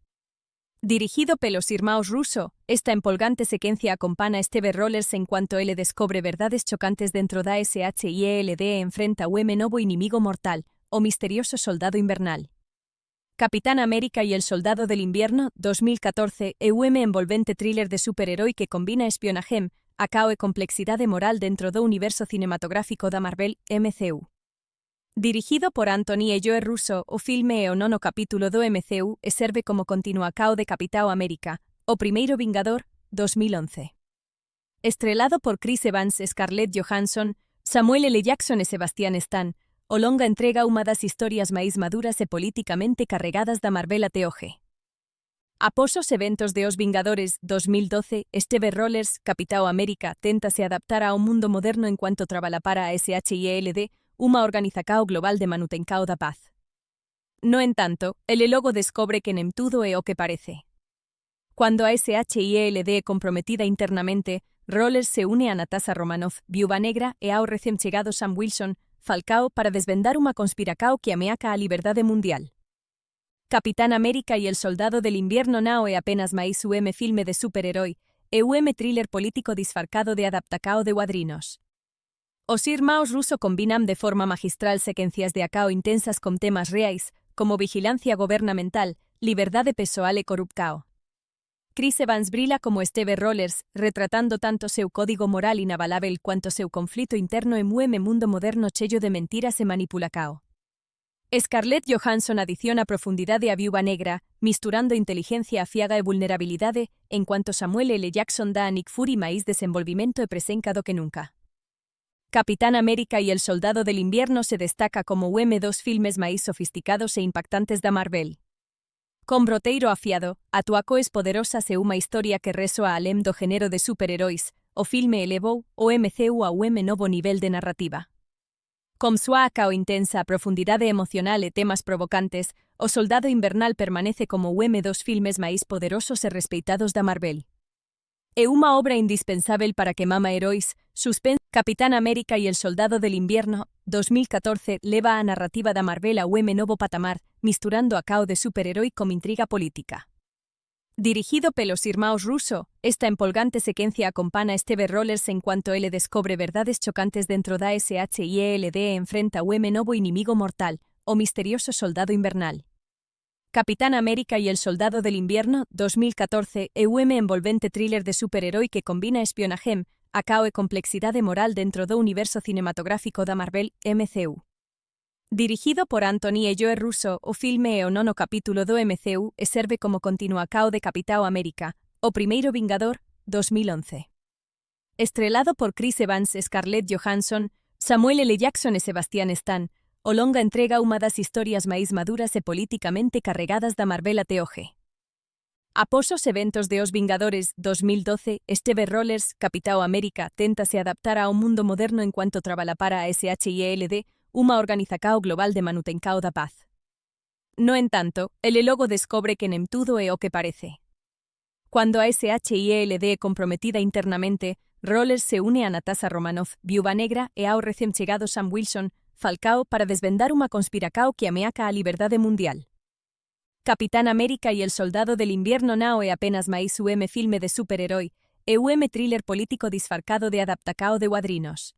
Dirigido pelos irmãos Russo, esta empolgante sequencia acompana Steve Rogers en cuanto ele descobre verdades chocantes dentro da SHIELD e enfrenta un novo inimigo mortal, o misterioso Soldado Invernal. Capitán América y el Soldado del Invierno, 2014, é un envolvente thriller de superherói que combina espionaje, acao e complexidade moral dentro do universo cinematográfico da Marvel, MCU. Dirigido por Anthony e Joe Russo, o filme é o nono capítulo do MCU e serve como continuacao de Capitão América, o primeiro Vingador, 2011. Estrelado por Chris Evans, Scarlett Johansson, Samuel L. Jackson e Sebastian Stan, o longa entrega unha das historias máis maduras e políticamente carregadas da Marvel até hoxe. Após os eventos de Os Vingadores 2012, Steve Rogers, Capitão América, téntase adaptar ao mundo moderno enquanto traballa para a SHIELD, unha organización global de manutencao da paz. No entanto, ele logo descobre que nem tudo é o que parece. Cuando a SHIELD é comprometida internamente, Rogers se une a Natasha Romanoff, Viúva Negra, e ao recém chegado Sam Wilson, Falcao, para desvendar unha conspiracao que ameaca a liberdade mundial. Capitán América y el Soldado del Invierno nao é apenas máis un filme de superherói, e un thriller político disfarcado de adaptacao de cuadrinos. Os irmãos Russo combinan de forma magistral sequencias de acao intensas con temas reais, como vigilancia gobernamental, liberdade pessoal e corrupcao. Chris Evans brila como Steve Rogers, retratando tanto seu código moral inabalável cuanto seu conflito interno en un mundo moderno cheio de mentiras e manipulacao. Scarlett Johansson adiciona profundidade a Viúva Negra, misturando inteligencia afiaga e vulnerabilidade, en cuanto Samuel L. Jackson dá a Nick Fury máis desenvolvimento e presenca do que nunca. Capitán América y el Soldado del Invierno se destaca como dos filmes máis sofisticados e impactantes da Marvel. Con broteiro afiado, atuacoes poderosas e unha historia que resoa além do género de superheróis, o filme elevou o MCU a un novo nivel de narrativa. Con súa acao intensa profundidade emocional e temas provocantes, o Soldado Invernal permanece como dos filmes máis poderosos e respeitados da Marvel. É unha obra indispensável para que mama heróis, suspense. Capitán América y el Soldado del Invierno, 2014, leva a narrativa da Marvel a un novo patamar, misturando a cao de superherói con intriga política. Dirigido pelos irmãos Russo, esta empolgante sequencia acompana a Steve Rogers en cuanto ele descobre verdades chocantes dentro da SHIELD e enfrenta un novo inimigo mortal, o misterioso Soldado Invernal. Capitán América y el Soldado del Invierno, 2014, é un envolvente thriller de superherói que combina espionaje, acao e complexidade moral dentro do universo cinematográfico da Marvel, MCU. Dirigido por Anthony e Joe Russo, o filme é o nono capítulo do MCU e serve como continuacao de Capitão América, o primeiro Vingador, 2011. Estrelado por Chris Evans, Scarlett Johansson, Samuel L. Jackson e Sebastian Stan, o longa entrega unha das historias máis maduras e políticamente carregadas da Marvel até hoxe. Após os eventos de Os Vingadores 2012, Steve Rogers, Capitão América, téntase adaptar ao mundo moderno enquanto traballa para a SHIELD, unha organización global de manutencao da paz. No entanto, ele logo descobre que nem tudo é o que parece. Cuando a SHIELD é comprometida internamente, Rogers se une a Natasha Romanoff, Viúva Negra, e ao recém chegado Sam Wilson, Falcao, para desvendar unha conspiracao que ameaca a liberdade mundial. Capitán América y el Soldado del Invierno nao é apenas máis un filme de superherói, e un thriller político disfarcado de adaptacao de cuadrinos.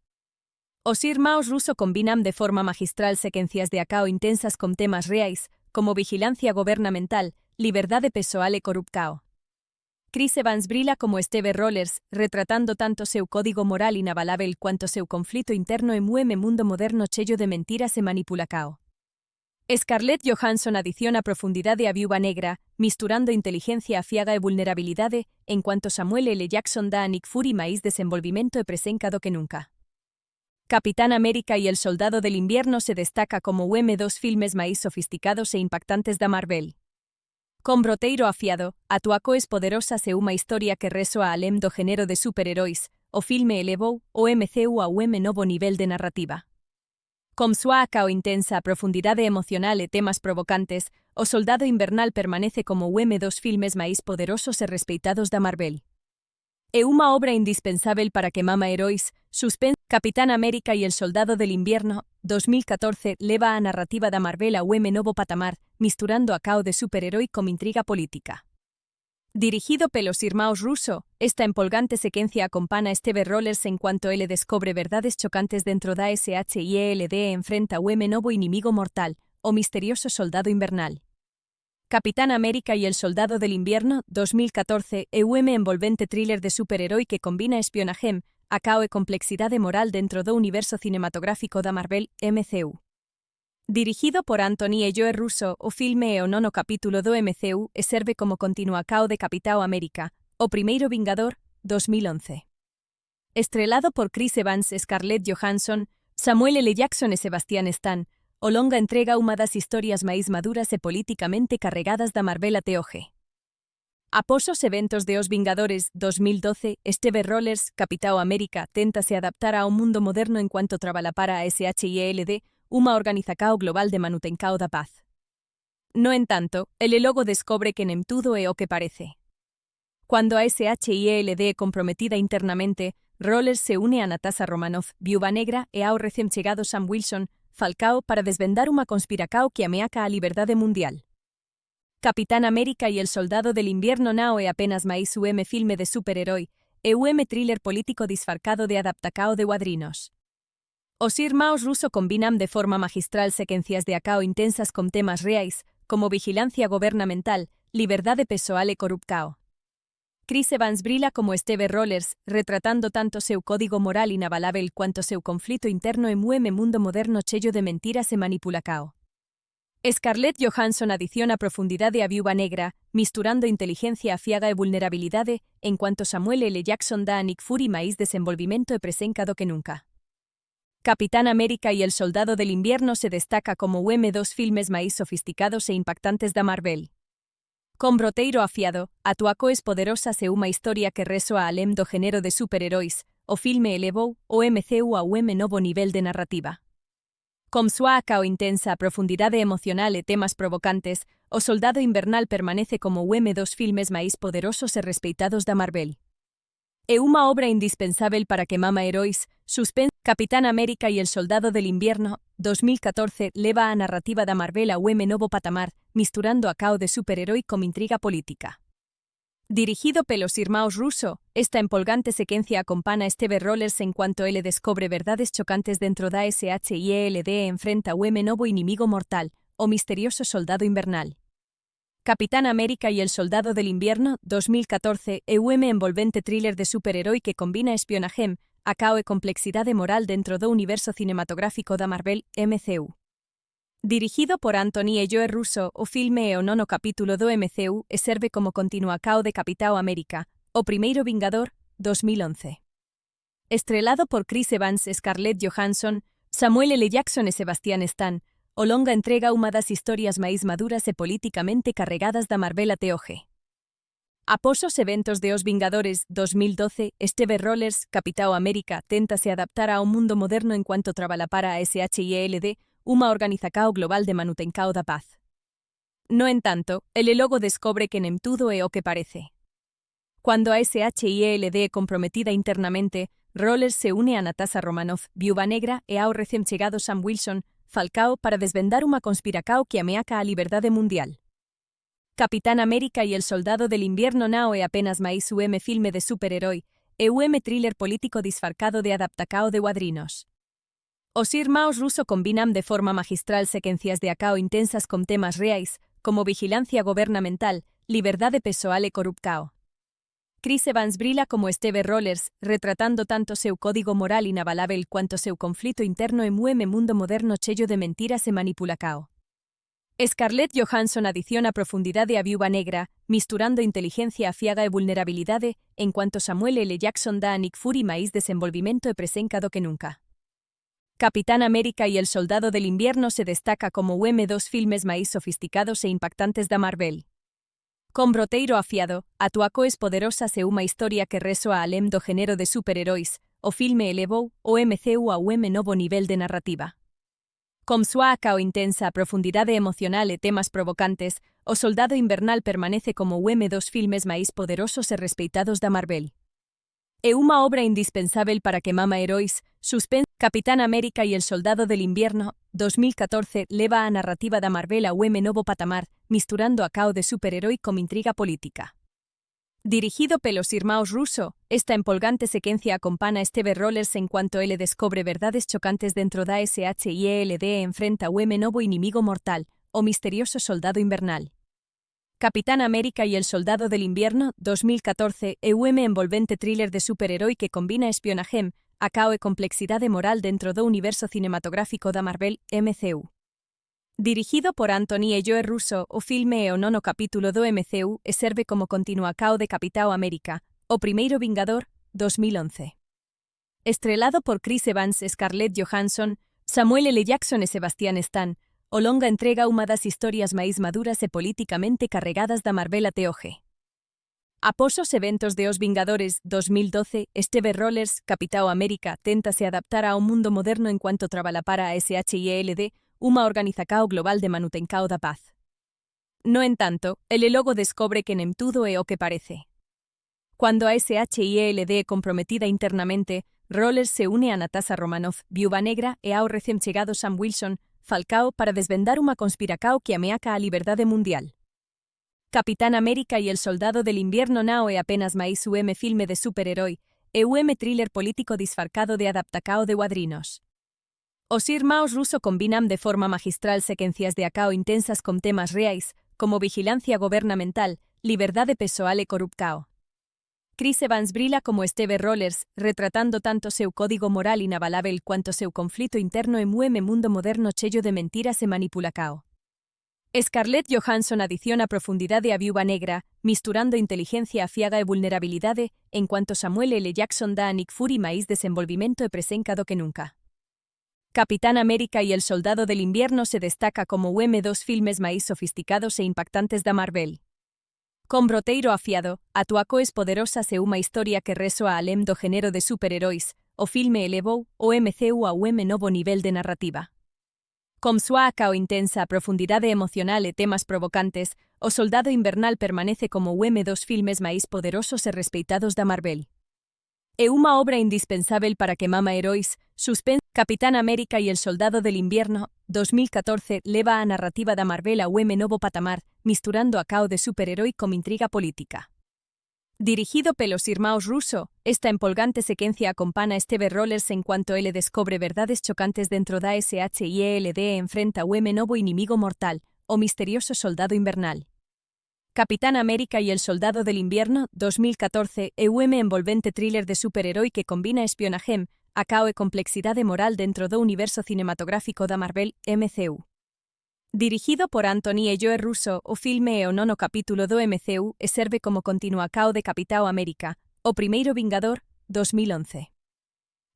Os irmãos Russo combinan de forma magistral sequencias de acao intensas con temas reais, como vigilancia gobernamental, liberdade pessoal e corrupcao. Chris Evans brila como Steve Rogers, retratando tanto seu código moral inabalável cuanto seu conflito interno en un mundo moderno cheio de mentiras e manipulacao. Scarlett Johansson adiciona profundidade a Viúva Negra, misturando inteligencia afiaga e vulnerabilidade, en cuanto Samuel L. Jackson dá a Nick Fury máis desenvolvimento e presenca do que nunca. Capitán América y el Soldado del Invierno se destaca como dos filmes máis sofisticados e impactantes da Marvel. Con broteiro afiado, atuacoes poderosas e unha historia que resoa além do género de superheróis, o filme elevou o MCU a un novo nivel de narrativa. Con súa acao intensa profundidade emocional e temas provocantes, o Soldado Invernal permanece como dos filmes máis poderosos e respeitados da Marvel. É uma obra indispensável para que mama heróis, suspense, Capitán América y el Soldado del Invierno, 2014, leva a narrativa da Marvel a un novo patamar, misturando a cao de superherói con intriga política. Dirigido pelos irmãos Russo, esta empolgante sequencia acompana Steve Rogers en cuanto ele descobre verdades chocantes dentro da SHIELD e enfrenta un novo inimigo mortal, o misterioso Soldado Invernal. Capitán América y el Soldado del Invierno, 2014, é un envolvente thriller de superherói que combina espionaje, acao e complexidade moral dentro do universo cinematográfico da Marvel, MCU. Dirigido por Anthony e Joe Russo, o filme é o nono capítulo do MCU e serve como continuacao de Capitão América, o primeiro Vingador, 2011. Estrelado por Chris Evans, Scarlett Johansson, Samuel L. Jackson e Sebastian Stan, o longa entrega unha das historias máis maduras e políticamente carregadas da Marvel até hoxe. Após os eventos de Os Vingadores 2012, Steve Rogers, Capitão América, téntase adaptar ao mundo moderno enquanto traballa para a SHIELD, unha organización global de manutencao da paz. No entanto, ele logo descobre que nem tudo é o que parece. Cuando a SHIELD é comprometida internamente, Rogers se une a Natasha Romanoff, Viúva Negra, e ao recén chegado Sam Wilson, Falcao, para desvendar unha conspiracao que ameaca a liberdade mundial. Capitán América y el Soldado del Invierno nao é apenas máis un filme de superherói, e un thriller político disfarcado de adaptacao de cuadrinos. Os irmãos Russo combinan de forma magistral sequencias de acao intensas con temas reais, como vigilancia gobernamental, liberdade pessoal e corrupcao. Chris Evans brila como Steve Rogers, retratando tanto seu código moral inabalável cuanto seu conflito interno en un mundo moderno cheio de mentiras e manipulacao. Scarlett Johansson adiciona profundidade a Viúva Negra, misturando inteligencia afiaga e vulnerabilidade, en cuanto Samuel L. Jackson dá a Nick Fury máis desenvolvimento e presenca do que nunca. Capitán América y el Soldado del Invierno se destaca como dos filmes máis sofisticados e impactantes da Marvel. Con broteiro afiado, atuacoes poderosas e unha historia que resoa além do género de superheróis, o filme elevou o MCU a un novo nivel de narrativa. Con súa acao intensa profundidade emocional e temas provocantes, o Soldado Invernal permanece como dos filmes máis poderosos e respeitados da Marvel. É unha obra indispensável para que mama heróis, suspense. Capitán América y el Soldado del Invierno, 2014, leva a narrativa da Marvel a un novo patamar, misturando a cao de superherói con intriga política. Dirigido pelos irmãos Russo, esta empolgante sequencia acompana a Steve Rogers en cuanto ele descobre verdades chocantes dentro da SHIELD e enfrenta un novo inimigo mortal, o misterioso Soldado Invernal. Capitán América y el Soldado del Invierno, 2014, é un envolvente thriller de superherói que combina espionaje, acao e complexidade moral dentro do universo cinematográfico da Marvel, MCU. Dirigido por Anthony e Joe Russo, o filme é o nono capítulo do MCU e serve como continuacao de Capitão América, o primeiro Vingador, 2011. Estrelado por Chris Evans, Scarlett Johansson, Samuel L. Jackson e Sebastian Stan, o longa entrega unha das historias máis maduras e políticamente carregadas da Marvel até hoxe. Após os eventos de Os Vingadores 2012, Steve Rogers, Capitão América, téntase adaptar ao mundo moderno enquanto traballa para a SHIELD, unha organización global de manutencao da paz. No entanto, ele logo descobre que nem tudo é o que parece. Cuando a SHIELD é comprometida internamente, Rogers se une a Natasha Romanoff, Viúva Negra, e ao recén chegado Sam Wilson, Falcao, para desvendar unha conspiracao que ameaca a liberdade mundial. Capitán América y el Soldado del Invierno nao é apenas máis un filme de superherói, e un thriller político disfarcado de adaptacao de cuadrinos. Os irmãos Russo combinan de forma magistral sequencias de acao intensas con temas reais, como vigilancia gobernamental, liberdade pessoal e corrupcao. Chris Evans brila como Steve Rogers, retratando tanto seu código moral inabalável cuanto seu conflito interno en un mundo moderno cheio de mentiras e manipulacao. Scarlett Johansson adiciona profundidade a Viúva Negra, misturando inteligencia afiaga e vulnerabilidade, en cuanto Samuel L. Jackson dá a Nick Fury máis desenvolvimento e presenca do que nunca. Capitán América y el Soldado del Invierno se destaca como dos filmes máis sofisticados e impactantes da Marvel. Con broteiro afiado, atuacoes poderosas e unha historia que resoa além do género de superheróis, o filme elevou o MCU a un novo nivel de narrativa. Con súa acao intensa profundidade emocional e temas provocantes, o Soldado Invernal permanece como dos filmes máis poderosos e respeitados da Marvel. É uma obra indispensável para que mama heróis, suspense, Capitán América y el Soldado del Invierno, 2014, leva a narrativa da Marvel a un novo patamar, misturando a cao de superherói con intriga política. Dirigido pelos irmãos Russo, esta empolgante sequencia acompana Steve Rogers en cuanto ele descobre verdades chocantes dentro da SHIELD e enfrenta un novo inimigo mortal, o misterioso Soldado Invernal. Capitán América y el Soldado del Invierno, 2014, é un envolvente thriller de superherói que combina espionaje, acao e complexidade moral dentro do universo cinematográfico da Marvel, MCU. Dirigido por Anthony e Joe Russo, o filme é o nono capítulo do MCU e serve como continuacao de Capitão América, o primeiro Vingador, 2011. Estrelado por Chris Evans, Scarlett Johansson, Samuel L. Jackson e Sebastian Stan, o longa entrega unha das historias máis maduras e políticamente carregadas da Marvel até hoxe. Após os eventos de Os Vingadores 2012, Steve Rogers, Capitão América, téntase adaptar ao mundo moderno enquanto traballa para a SHIELD, unha organización global de manutencao da paz. No entanto, ele logo descobre que nem tudo é o que parece. Cuando a SHIELD é comprometida internamente, Rogers se une a Natasha Romanoff, Viúva Negra, e ao recén chegado Sam Wilson, Falcao, para desvendar unha conspiracao que ameaca a liberdade mundial. Capitán América y el Soldado del Invierno nao é apenas máis un filme de superherói, e un thriller político disfarcado de adaptacao de cuadrinos. Os irmãos Russo combinan de forma magistral sequencias de acao intensas con temas reais, como vigilancia gobernamental, liberdade pessoal e corrupcao. Chris Evans brila como Steve Rogers, retratando tanto seu código moral inabalável cuanto seu conflito interno en un mundo moderno cheio de mentiras e manipulacao. Scarlett Johansson adiciona profundidade a Viúva Negra, misturando inteligencia afiaga e vulnerabilidade, en cuanto Samuel L. Jackson dá a Nick Fury máis desenvolvimento e presenca do que nunca. Capitán América y el Soldado del Invierno se destaca como dos filmes máis sofisticados e impactantes da Marvel. Con broteiro afiado, atuacoes poderosas e unha historia que resoa além do género de superheróis, o filme elevou o MCU a un novo nivel de narrativa. Con súa acao intensa profundidade emocional e temas provocantes, o Soldado Invernal permanece como dos filmes máis poderosos e respeitados da Marvel. É unha obra indispensável para que mama heróis, suspense. Capitán América y el Soldado del Invierno, 2014, leva a narrativa da Marvel a un novo patamar, misturando a cao de superherói con intriga política. Dirigido pelos irmãos Russo, esta empolgante sequencia acompana a Steve Rogers en cuanto ele descobre verdades chocantes dentro da SHIELD e enfrenta un novo inimigo mortal, o misterioso Soldado Invernal. Capitán América y el Soldado del Invierno, 2014, é un envolvente thriller de superherói que combina espionaje, acao e complexidade moral dentro do universo cinematográfico da Marvel, MCU. Dirigido por Anthony e Joe Russo, o filme é o nono capítulo do MCU e serve como continuacao de Capitão América, o primeiro Vingador, 2011.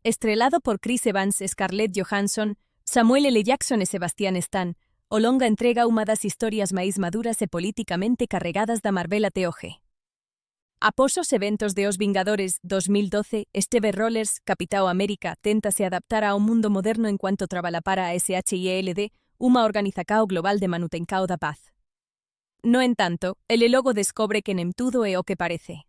Estrelado por Chris Evans, Scarlett Johansson, Samuel L. Jackson e Sebastian Stan, o longa entrega unha das historias máis maduras e políticamente carregadas da Marvel até hoxe. Após os eventos de Os Vingadores 2012, Steve Rogers, Capitão América, téntase adaptar ao mundo moderno enquanto traballa para a SHIELD, unha organización global de manutencao da paz. No entanto, ele logo descobre que nem tudo é o que parece.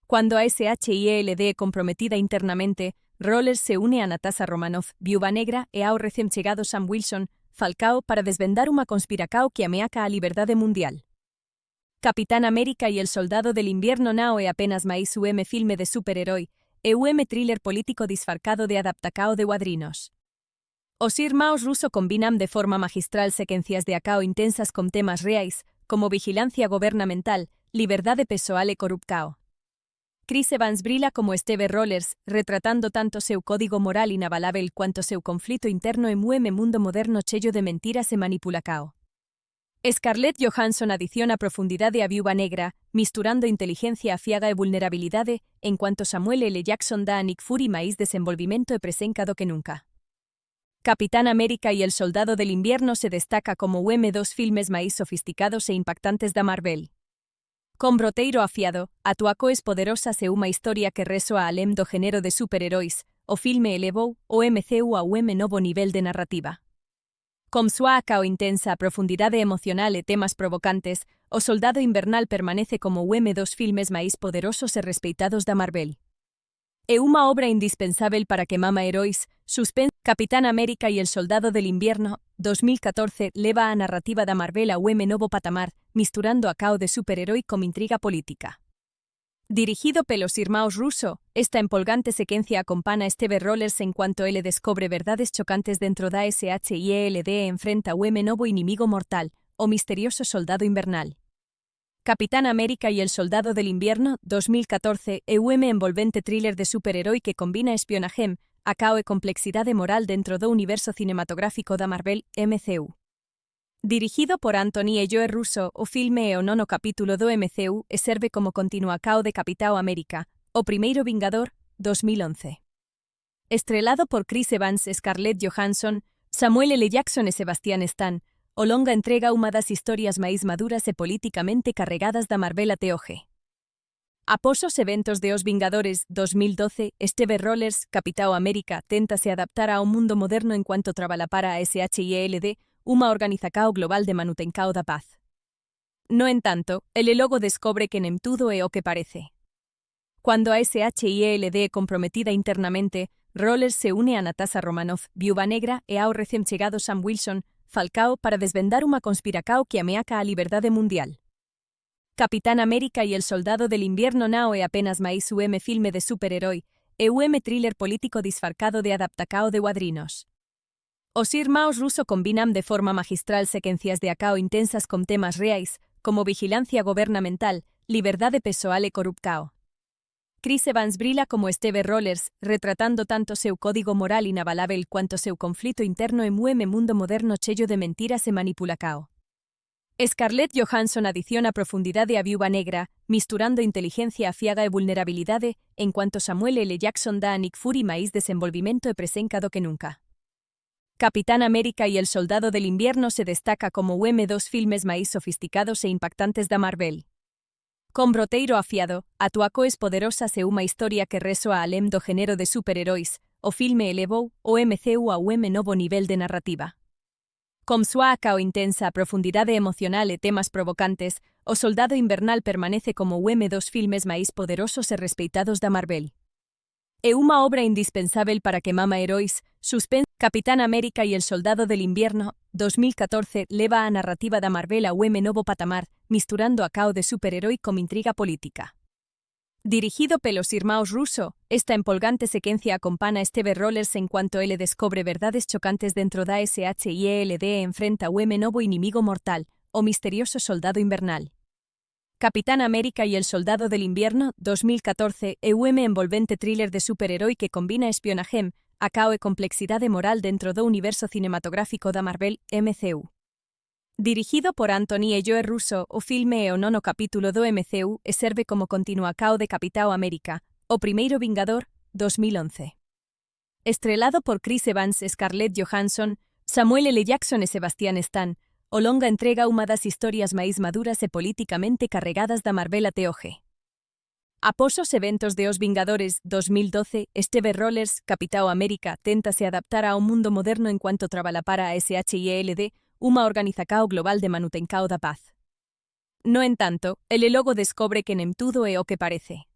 Cuando a SHIELD é comprometida internamente, Rogers se une a Natasha Romanoff, Viúva Negra, e ao recén chegado Sam Wilson, Falcao, para desvendar unha conspiracao que ameaca a liberdade mundial. Capitán América y el Soldado del Invierno nao é apenas máis un filme de superherói, e un thriller político disfarcado de adaptacao de cuadrinos. Os irmãos Russo combinan de forma magistral sequencias de acao intensas con temas reais, como vigilancia gobernamental, liberdade pessoal e corrupcao. Chris Evans brila como Steve Rogers, retratando tanto seu código moral inabalável cuanto seu conflito interno en un mundo moderno cheio de mentiras e manipulacao. Scarlett Johansson adiciona profundidade a Viúva Negra, misturando inteligencia afiaga e vulnerabilidade, en cuanto Samuel L. Jackson dá a Nick Fury máis desenvolvimento e presenca do que nunca. Capitán América y el Soldado del Invierno se destaca como dos filmes máis sofisticados e impactantes da Marvel. Con broteiro afiado, atuacoes poderosas e unha historia que resoa além do género de superheróis, o filme elevou o MCU a un novo nivel de narrativa. Con súa acao intensa profundidade emocional e temas provocantes, o Soldado Invernal permanece como dos filmes máis poderosos e respeitados da Marvel. É uma obra indispensável para que mama heróis, suspense, Capitán América y el Soldado del Invierno, 2014, leva a narrativa da Marvel a un novo patamar, misturando a cao de superherói con intriga política. Dirigido pelos irmãos Russo, esta empolgante sequencia acompana Steve Rogers en cuanto ele descobre verdades chocantes dentro da SHIELD e enfrenta un novo inimigo mortal, o misterioso Soldado Invernal. Capitán América y el Soldado del Invierno, 2014, é un envolvente thriller de superherói que combina espionaje, acao e complexidade moral dentro do universo cinematográfico da Marvel, MCU. Dirigido por Anthony e Joe Russo, o filme é o nono capítulo do MCU e serve como continuacao de Capitão América, o primeiro Vingador, 2011. Estrelado por Chris Evans, Scarlett Johansson, Samuel L. Jackson e Sebastian Stan, o longa entrega unha das historias máis maduras e políticamente carregadas da Marvel até hoxe. Após os eventos de Os Vingadores 2012, Steve Rogers, Capitão América, téntase adaptar ao mundo moderno enquanto traballa para a SHIELD, unha organización global de manutencao da paz. No entanto, ele logo descobre que nem tudo é o que parece. Cuando a SHIELD é comprometida internamente, Rogers se une a Natasha Romanoff, Viúva Negra, e ao recén chegado Sam Wilson, Falcao, para desvendar unha conspiracao que ameaca a liberdade mundial. Capitán América y el Soldado del Invierno nao é apenas máis un filme de superherói, e un thriller político disfarcado de adaptacao de cuadrinos. Os irmãos Russo combinan de forma magistral sequencias de acao intensas con temas reais, como vigilancia gobernamental, liberdade pessoal e corrupcao. Chris Evans brila como Steve Rogers, retratando tanto seu código moral inabalável cuanto seu conflito interno en un mundo moderno cheio de mentiras e manipulacao. Scarlett Johansson adiciona profundidade a Viúva Negra, misturando inteligencia afiaga e vulnerabilidade, en cuanto Samuel L. Jackson dá a Nick Fury máis desenvolvimento e presenca do que nunca. Capitán América y el Soldado del Invierno se destaca como dos filmes máis sofisticados e impactantes da Marvel. Con broteiro afiado, atuacoes poderosas e unha historia que resoa além do género de superheróis, o filme elevou o MCU a un novo nivel de narrativa. Con súa acao intensa profundidade emocional e temas provocantes, o Soldado Invernal permanece como dos filmes máis poderosos e respeitados da Marvel. É unha obra indispensável para que mama heróis, suspense. Capitán América y el Soldado del Invierno, 2014, leva a narrativa da Marvel a un novo patamar, misturando a cao de superherói con intriga política. Dirigido pelos irmãos Russo, esta empolgante sequencia acompana a Steve Rogers en cuanto ele descobre verdades chocantes dentro da SHIELD e enfrenta un novo inimigo mortal, o misterioso Soldado Invernal. Capitán América y el Soldado del Invierno, 2014, é un envolvente thriller de superherói que combina espionaje, acao e complexidade moral dentro do universo cinematográfico da Marvel, MCU. Dirigido por Anthony e Joe Russo, o filme é o nono capítulo do MCU e serve como continuacao de Capitão América, o primeiro Vingador, 2011. Estrelado por Chris Evans, Scarlett Johansson, Samuel L. Jackson e Sebastian Stan, o longa entrega unha das historias máis maduras e políticamente carregadas da Marvel até hoxe. Após os eventos de Os Vingadores 2012, Steve Rogers, Capitão América, téntase adaptar ao mundo moderno enquanto traballa para a SHIELD, unha organización global de manutencao da paz. No entanto, ele logo descobre que nem tudo é o que parece.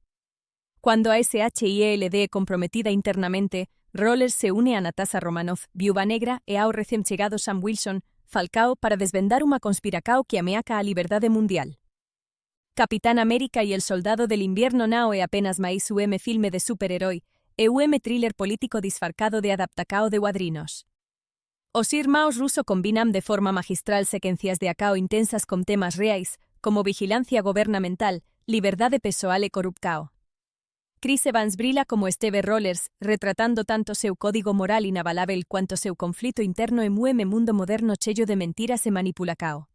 Cuando a SHIELD é comprometida internamente, Rogers se une a Natasha Romanoff, Viúva Negra, e ao recén chegado Sam Wilson, Falcao, para desvendar unha conspiracao que ameaca a liberdade mundial. Capitán América y el Soldado del Invierno nao é apenas máis un filme de superherói, e un thriller político disfarcado de adaptacao de cuadrinos. Os irmãos Russo combinan de forma magistral sequencias de acao intensas con temas reais, como vigilancia gobernamental, liberdade pessoal e corrupcao. Chris Evans brila como Steve Rogers, retratando tanto seu código moral inabalável cuanto seu conflito interno en un mundo moderno cheio de mentiras e manipulacao.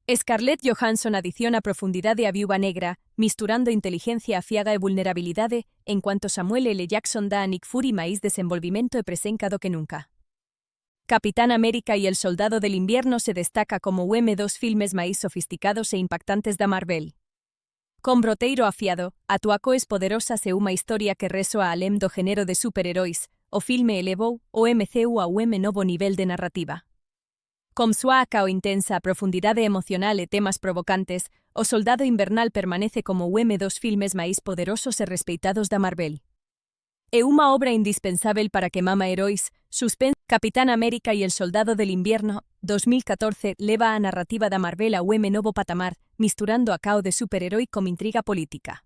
Scarlett Johansson adiciona profundidade a Viúva Negra, misturando inteligencia afiaga e vulnerabilidade, en cuanto Samuel L. Jackson dá a Nick Fury máis desenvolvimento e presenca do que nunca. Capitán América y el Soldado del Invierno se destaca como dos filmes máis sofisticados e impactantes da Marvel. Con broteiro afiado, atuacoes poderosas e unha historia que resoa além do género de superheróis, o filme elevou o MCU a un novo nivel de narrativa. Con súa acao intensa profundidade emocional e temas provocantes, o Soldado Invernal permanece como dos filmes máis poderosos e respeitados da Marvel. É uma obra indispensável para que mama heróis, suspense, Capitán América y el Soldado del Invierno, 2014, leva a narrativa da Marvel a un novo patamar, misturando a cao de superherói con intriga política.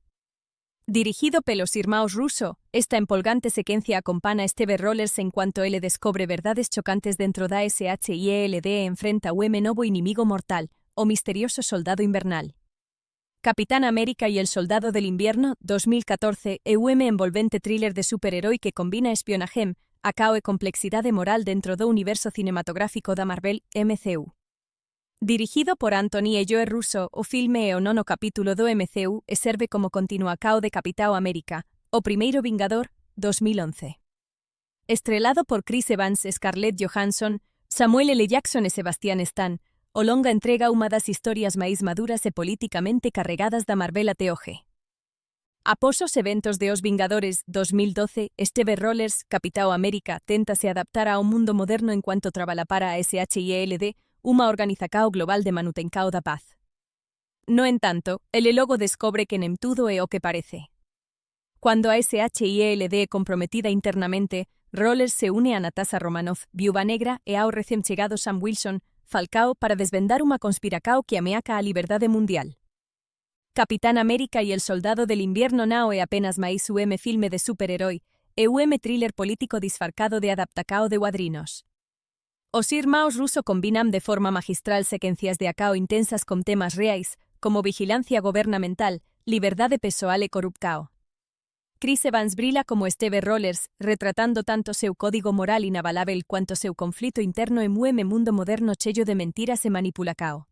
Dirigido pelos irmãos Russo, esta empolgante sequencia acompana Steve Rogers en cuanto ele descobre verdades chocantes dentro da SHIELD e enfrenta un novo inimigo mortal, o misterioso Soldado Invernal. Capitán América y el Soldado del Invierno, 2014, é un envolvente thriller de superherói que combina espionaje, acao e complexidade moral dentro do universo cinematográfico da Marvel, MCU. Dirigido por Anthony e Joe Russo, o filme é o nono capítulo do MCU e serve como continuacao de Capitão América, o primeiro Vingador, 2011. Estrelado por Chris Evans, Scarlett Johansson, Samuel L. Jackson e Sebastian Stan, o longa entrega unha das historias máis maduras e políticamente carregadas da Marvel até hoxe. Após os eventos de Os Vingadores 2012, Steve Rogers, Capitão América, téntase adaptar ao mundo moderno enquanto traballa para a SHIELD, unha organización global de manutencao da paz. No entanto, ele logo descobre que nem tudo é o que parece. Cuando a SHIELD é comprometida internamente, Rogers se une a Natasha Romanoff, Viúva Negra, e ao recén chegado Sam Wilson, Falcao, para desvendar unha conspiracao que ameaca a liberdade mundial. Capitán América y el Soldado del Invierno nao é apenas máis un filme de superherói, e un thriller político disfarcado de adaptacao de cuadrinos. Os irmãos Russo combinan de forma magistral sequencias de acao intensas con temas reais, como vigilancia gobernamental, liberdade pessoal e corrupcao. Chris Evans brila como Steve Rogers, retratando tanto seu código moral inabalável cuanto seu conflito interno en un mundo moderno cheio de mentiras e manipulacao.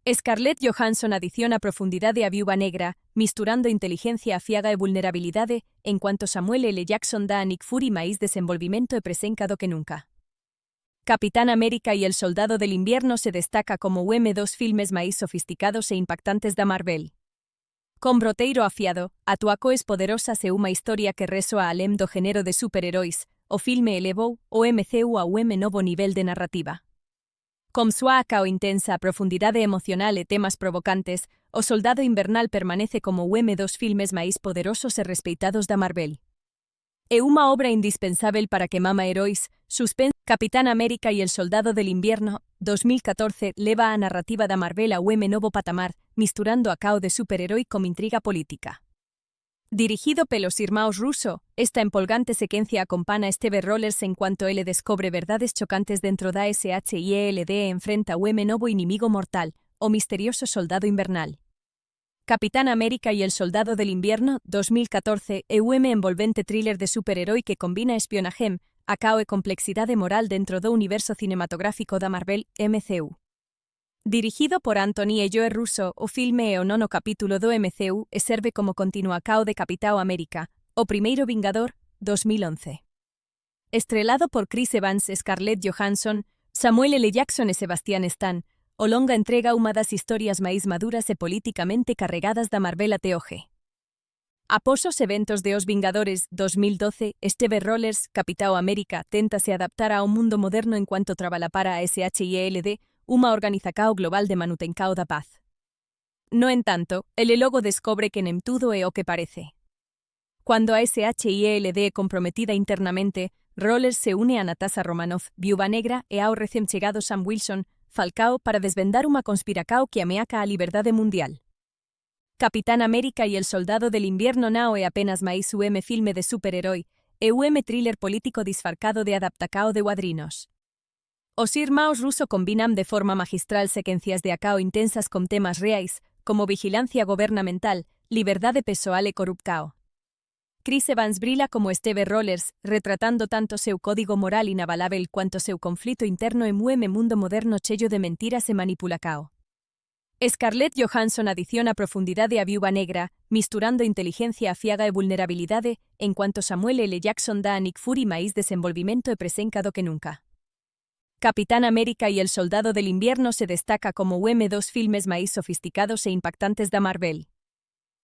Scarlett Johansson adiciona profundidade a Viúva Negra, misturando inteligencia afiaga e vulnerabilidade, en cuanto Samuel L. Jackson dá a Nick Fury máis desenvolvimento e presenca do que nunca. Capitán América y el Soldado del Invierno se destaca como dos filmes máis sofisticados e impactantes da Marvel. Con broteiro afiado, atuacoes poderosas e unha historia que resoa além do género de superheróis, o filme elevou o MCU a un novo nivel de narrativa. Con súa acao intensa profundidade emocional e temas provocantes, o Soldado Invernal permanece como dos filmes máis poderosos e respeitados da Marvel. É unha obra indispensável para que mama heróis, suspense. Capitán América y el Soldado del Invierno, 2014, leva a narrativa da Marvel a un novo patamar, misturando a cao de superherói con intriga política. Dirigido pelos irmãos Russo, esta empolgante sequencia acompana a Steve Rogers en cuanto ele descobre verdades chocantes dentro da SHIELD e enfrenta un novo inimigo mortal, o misterioso Soldado Invernal. Capitán América y el Soldado del Invierno, 2014, é un envolvente thriller de superherói que combina espionaje, acao e complexidade moral dentro do universo cinematográfico da Marvel, MCU. Dirigido por Anthony e Joe Russo, o filme é o nono capítulo do MCU e serve como continuacao de Capitão América, o primeiro Vingador, 2011. Estrelado por Chris Evans, Scarlett Johansson, Samuel L. Jackson e Sebastian Stan, o longa entrega unha das historias máis maduras e políticamente carregadas da Marvel até hoxe. Após os eventos de Os Vingadores 2012, Steve Rogers, Capitão América, téntase adaptar ao mundo moderno enquanto traballa para a SHIELD, unha organización global de manutencao da paz. No entanto, ele logo descobre que nem tudo é o que parece. Cuando a SHIELD é comprometida internamente, Rogers se une a Natasha Romanoff, Viúva Negra, e ao recén chegado Sam Wilson, Falcao, para desvendar unha conspiracao que ameaca a liberdade mundial. Capitán América y el Soldado del Invierno nao é apenas máis un filme de superherói, e un thriller político disfarcado de adaptacao de cuadrinos. Os irmãos Russo combinan de forma magistral sequencias de acao intensas con temas reais, como vigilancia gobernamental, liberdade pessoal e corrupcao. Chris Evans brila como Steve Rogers, retratando tanto seu código moral inabalável cuanto seu conflito interno en un mundo moderno cheio de mentiras e manipulacao. Scarlett Johansson adiciona profundidade a Viúva Negra, misturando inteligencia afiaga e vulnerabilidade, en cuanto Samuel L. Jackson dá a Nick Fury máis desenvolvimento e presenca do que nunca. Capitán América y el Soldado del Invierno se destaca como dos filmes máis sofisticados e impactantes da Marvel.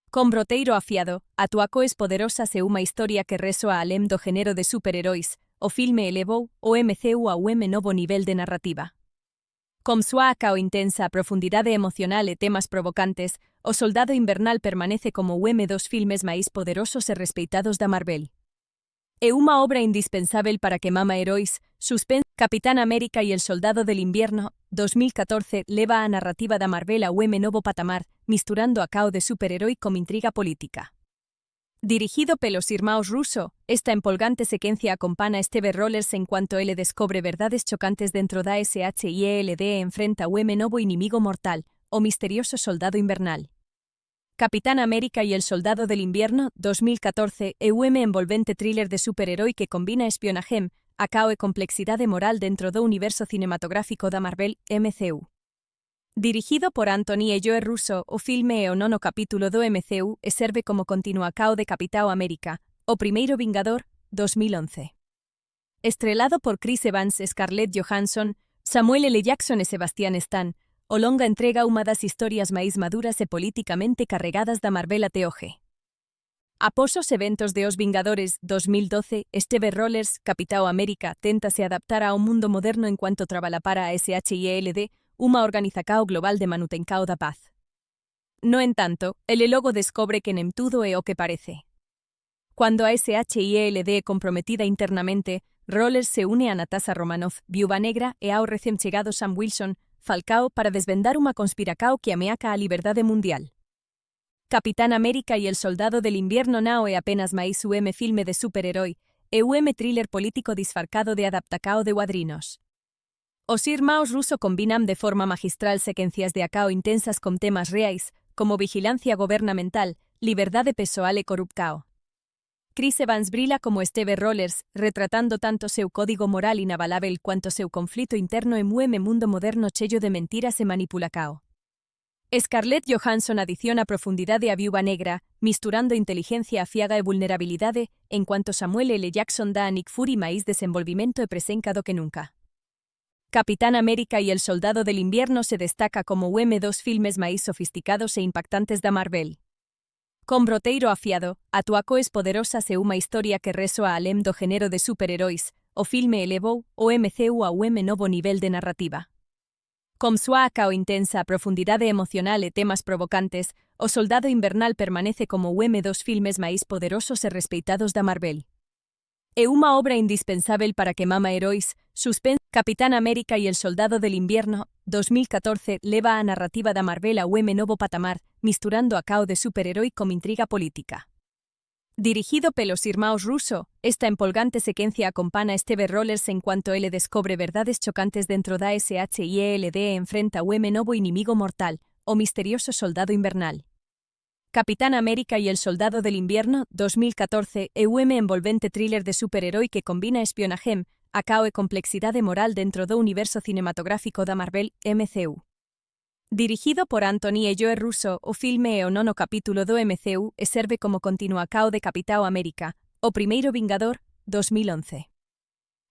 Con broteiro afiado, atuacoes poderosas e unha historia que resoa além do género de superheróis, o filme elevou o MCU a un novo nivel de narrativa. Con súa acao intensa profundidade emocional e temas provocantes, o Soldado Invernal permanece como dos filmes máis poderosos e respeitados da Marvel. É uma obra indispensável para que mama heróis, suspense, Capitán América y el Soldado del Invierno, 2014, leva a narrativa da Marvel a un novo patamar, misturando a cao de superherói con intriga política. Dirigido pelos irmãos Russo, esta empolgante sequencia acompana Steve Rogers en cuanto ele descobre verdades chocantes dentro da SHIELD e enfrenta un novo inimigo mortal, o misterioso Soldado Invernal. Capitán América y el Soldado del Invierno, 2014, é un envolvente thriller de superherói que combina espionaje, acao e complexidade moral dentro do universo cinematográfico da Marvel, MCU. Dirigido por Anthony e Joe Russo, o filme é o nono capítulo do MCU e serve como continuacao de Capitão América, o primeiro Vingador, 2011. Estrelado por Chris Evans, Scarlett Johansson, Samuel L. Jackson e Sebastian Stan, o longa entrega unha das historias máis maduras e políticamente carregadas da Marvel até hoxe. Após os eventos de Os Vingadores 2012, Steve Rogers, Capitão América, téntase adaptar ao mundo moderno enquanto traballa para a SHIELD, unha organización global de manutencao da paz. No entanto, ele logo descobre que nem tudo é o que parece. Cuando a SHIELD é comprometida internamente, Rogers se une a Natasha Romanoff, Viúva Negra, e ao recém chegado Sam Wilson, Falcao, para desvendar unha conspiracao que ameaca a liberdade mundial. Capitán América y el Soldado del Invierno nao é apenas máis un filme de superherói, e un thriller político disfarcado de adaptacao de cuadrinos. Os irmãos Russo combinan de forma magistral sequencias de acao intensas con temas reais, como vigilancia gobernamental, liberdade pessoal e corrupcao. Chris Evans brila como Steve Rogers, retratando tanto seu código moral inabalável cuanto seu conflito interno en un mundo moderno cheio de mentiras e manipulacao. Scarlett Johansson adiciona profundidade a Viúva Negra, misturando inteligencia afiaga e vulnerabilidade, en cuanto Samuel L. Jackson dá a Nick Fury máis desenvolvimento e presenca do que nunca. Capitán América y el Soldado del Invierno se destaca como un dos filmes máis sofisticados e impactantes da Marvel. Con broteiro afiado, atuacoes poderosas e unha historia que resoa além do género de superheróis, o filme elevou o MCU a un novo nivel de narrativa. Con súa acao intensa profundidade emocional e temas provocantes, o Soldado Invernal permanece como un dos filmes máis poderosos e respeitados da Marvel. É unha obra indispensável para que mama heróis, suspense. Capitán América y el Soldado del Invierno, 2014, leva a narrativa da Marvel a un novo patamar, misturando a cao de superherói con intriga política. Dirigido pelos irmãos Russo, esta empolgante sequencia acompana a Steve Rogers en cuanto ele descobre verdades chocantes dentro da SHIELD e enfrenta un novo inimigo mortal, o misterioso Soldado Invernal. Capitán América y el Soldado del Invierno, 2014, é un envolvente thriller de superherói que combina espionaje, acao e complexidade moral dentro do universo cinematográfico da Marvel, MCU. Dirigido por Anthony e Joe Russo, o filme é o nono capítulo do MCU e serve como continuacao de Capitão América, o primeiro Vingador, 2011.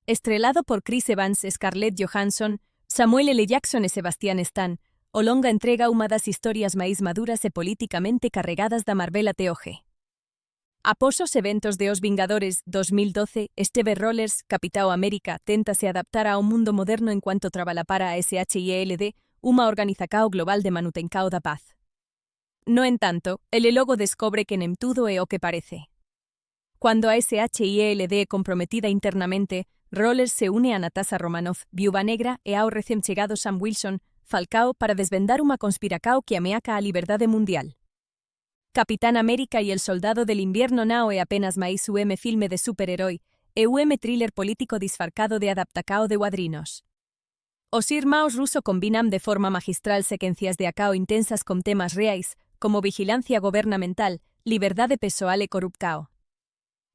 Estrelado por Chris Evans, Scarlett Johansson, Samuel L. Jackson e Sebastian Stan, o longa entrega unha das historias máis maduras e políticamente carregadas da Marvel até hoxe. Após os eventos de Os Vingadores 2012, Steve Rogers, Capitão América, téntase adaptar ao mundo moderno enquanto traballa para a SHIELD, unha organización global de manutencao da paz. No entanto, ele logo descobre que nem tudo é o que parece. Cuando a SHIELD é comprometida internamente, Rogers se une a Natasha Romanoff, Viúva Negra, e ao recém chegado Sam Wilson, Falcao, para desvendar unha conspiracao que ameaca a liberdade mundial. Capitán América y el Soldado del Invierno nao é apenas máis un filme de superherói, e un thriller político disfarcado de adaptacao de cuadrinos. Os irmãos Russo combinan de forma magistral sequencias de acao intensas con temas reais, como vigilancia gobernamental, liberdade pessoal e corrupcao.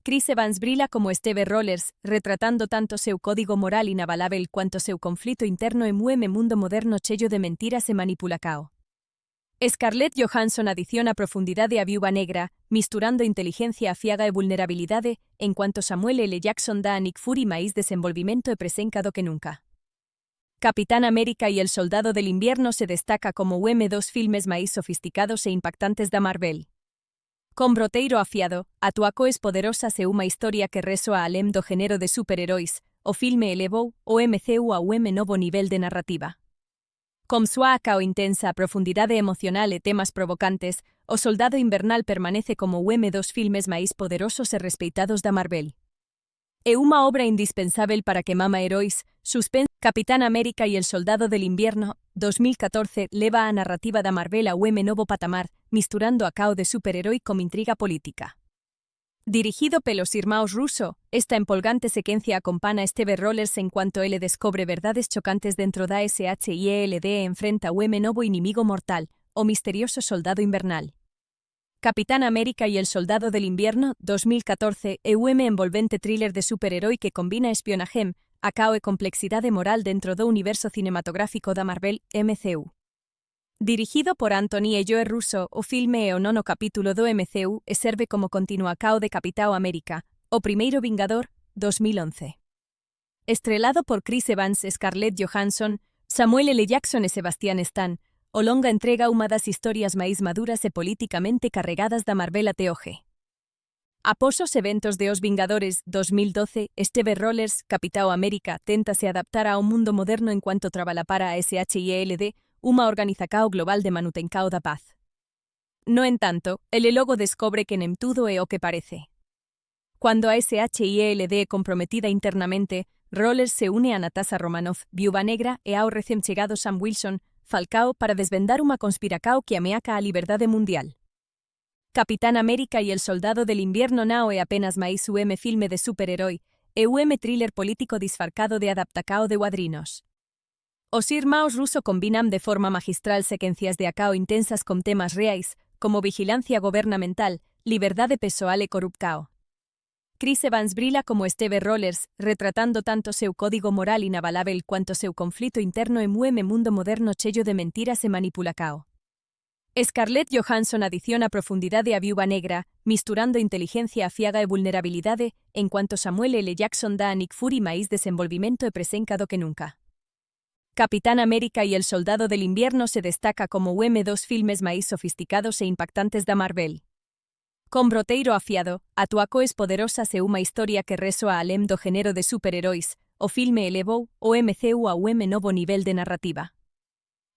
Chris Evans brila como Steve Rogers, retratando tanto seu código moral inabalável cuanto seu conflito interno en un mundo moderno cheio de mentiras e manipulacao. Scarlett Johansson adiciona profundidade a Viúva Negra, misturando inteligencia afiaga e vulnerabilidade, en cuanto Samuel L. Jackson dá a Nick Fury máis desenvolvimento e presenca do que nunca. Capitán América y el Soldado del Invierno se destaca como un dos filmes máis sofisticados e impactantes da Marvel. Con broteiro afiado, atuacoes poderosas e unha historia que resoa além do género de superheróis, o filme elevou o MCU a un novo nivel de narrativa. Con súa acao intensa profundidade emocional e temas provocantes, o Soldado Invernal permanece como un dos filmes máis poderosos e respeitados da Marvel. É uma obra indispensável para que mama heróis, suspense, Capitán América y el Soldado del Invierno, 2014, leva a narrativa da Marvel a un novo patamar, misturando a cao de superherói con intriga política. Dirigido pelos irmãos Russo, esta empolgante sequencia acompana Steve Rogers en cuanto ele descobre verdades chocantes dentro da SHIELD e enfrenta un novo inimigo mortal, o misterioso Soldado Invernal. Capitán América y el Soldado del Invierno, 2014, é un envolvente thriller de superherói que combina espionaje, acao e complexidade moral dentro do universo cinematográfico da Marvel, MCU. Dirigido por Anthony e Joe Russo, o filme é o nono capítulo do MCU e serve como continuacao de Capitão América, o primeiro Vingador, 2011. Estrelado por Chris Evans, Scarlett Johansson, Samuel L. Jackson e Sebastian Stan, o longa entrega unha das historias máis maduras e políticamente carregadas da Marvel até hoxe. Após os eventos de Os Vingadores 2012, Steve Rogers, Capitão América, téntase adaptar ao mundo moderno enquanto traballa para a SHIELD, unha organización global de manutencao da paz. No entanto, ele logo descobre que nem tudo é o que parece. Cuando a SHIELD é comprometida internamente, Rogers se une a Natasha Romanoff, Viúva Negra, e ao recém chegado Sam Wilson, Falcao, para desvendar unha conspiracao que ameaca a liberdade mundial. Capitán América y el Soldado del Invierno nao é apenas máis un filme de superherói, e un thriller político disfarcado de adaptacao de cuadrinos. Os irmãos Russo combinan de forma magistral sequencias de acao intensas con temas reais, como vigilancia gobernamental, liberdade pessoal e corrupcao. Chris Evans brilla como Steve Rogers, retratando tanto seu código moral inabalável cuanto seu conflito interno en un mundo moderno cheio de mentiras e manipulacao. Scarlett Johansson adiciona profundidade a Viúva Negra, misturando inteligencia afiaga e vulnerabilidade, en cuanto Samuel L. Jackson dá a Nick Fury máis desenvolvimento e presenca do que nunca. Capitán América y el Soldado del Invierno se destaca como dos filmes máis sofisticados e impactantes da Marvel. Con broteiro afiado, atuacoes poderosas e unha historia que resoa além do género de superheróis, o filme elevou o MCU a un novo nivel de narrativa.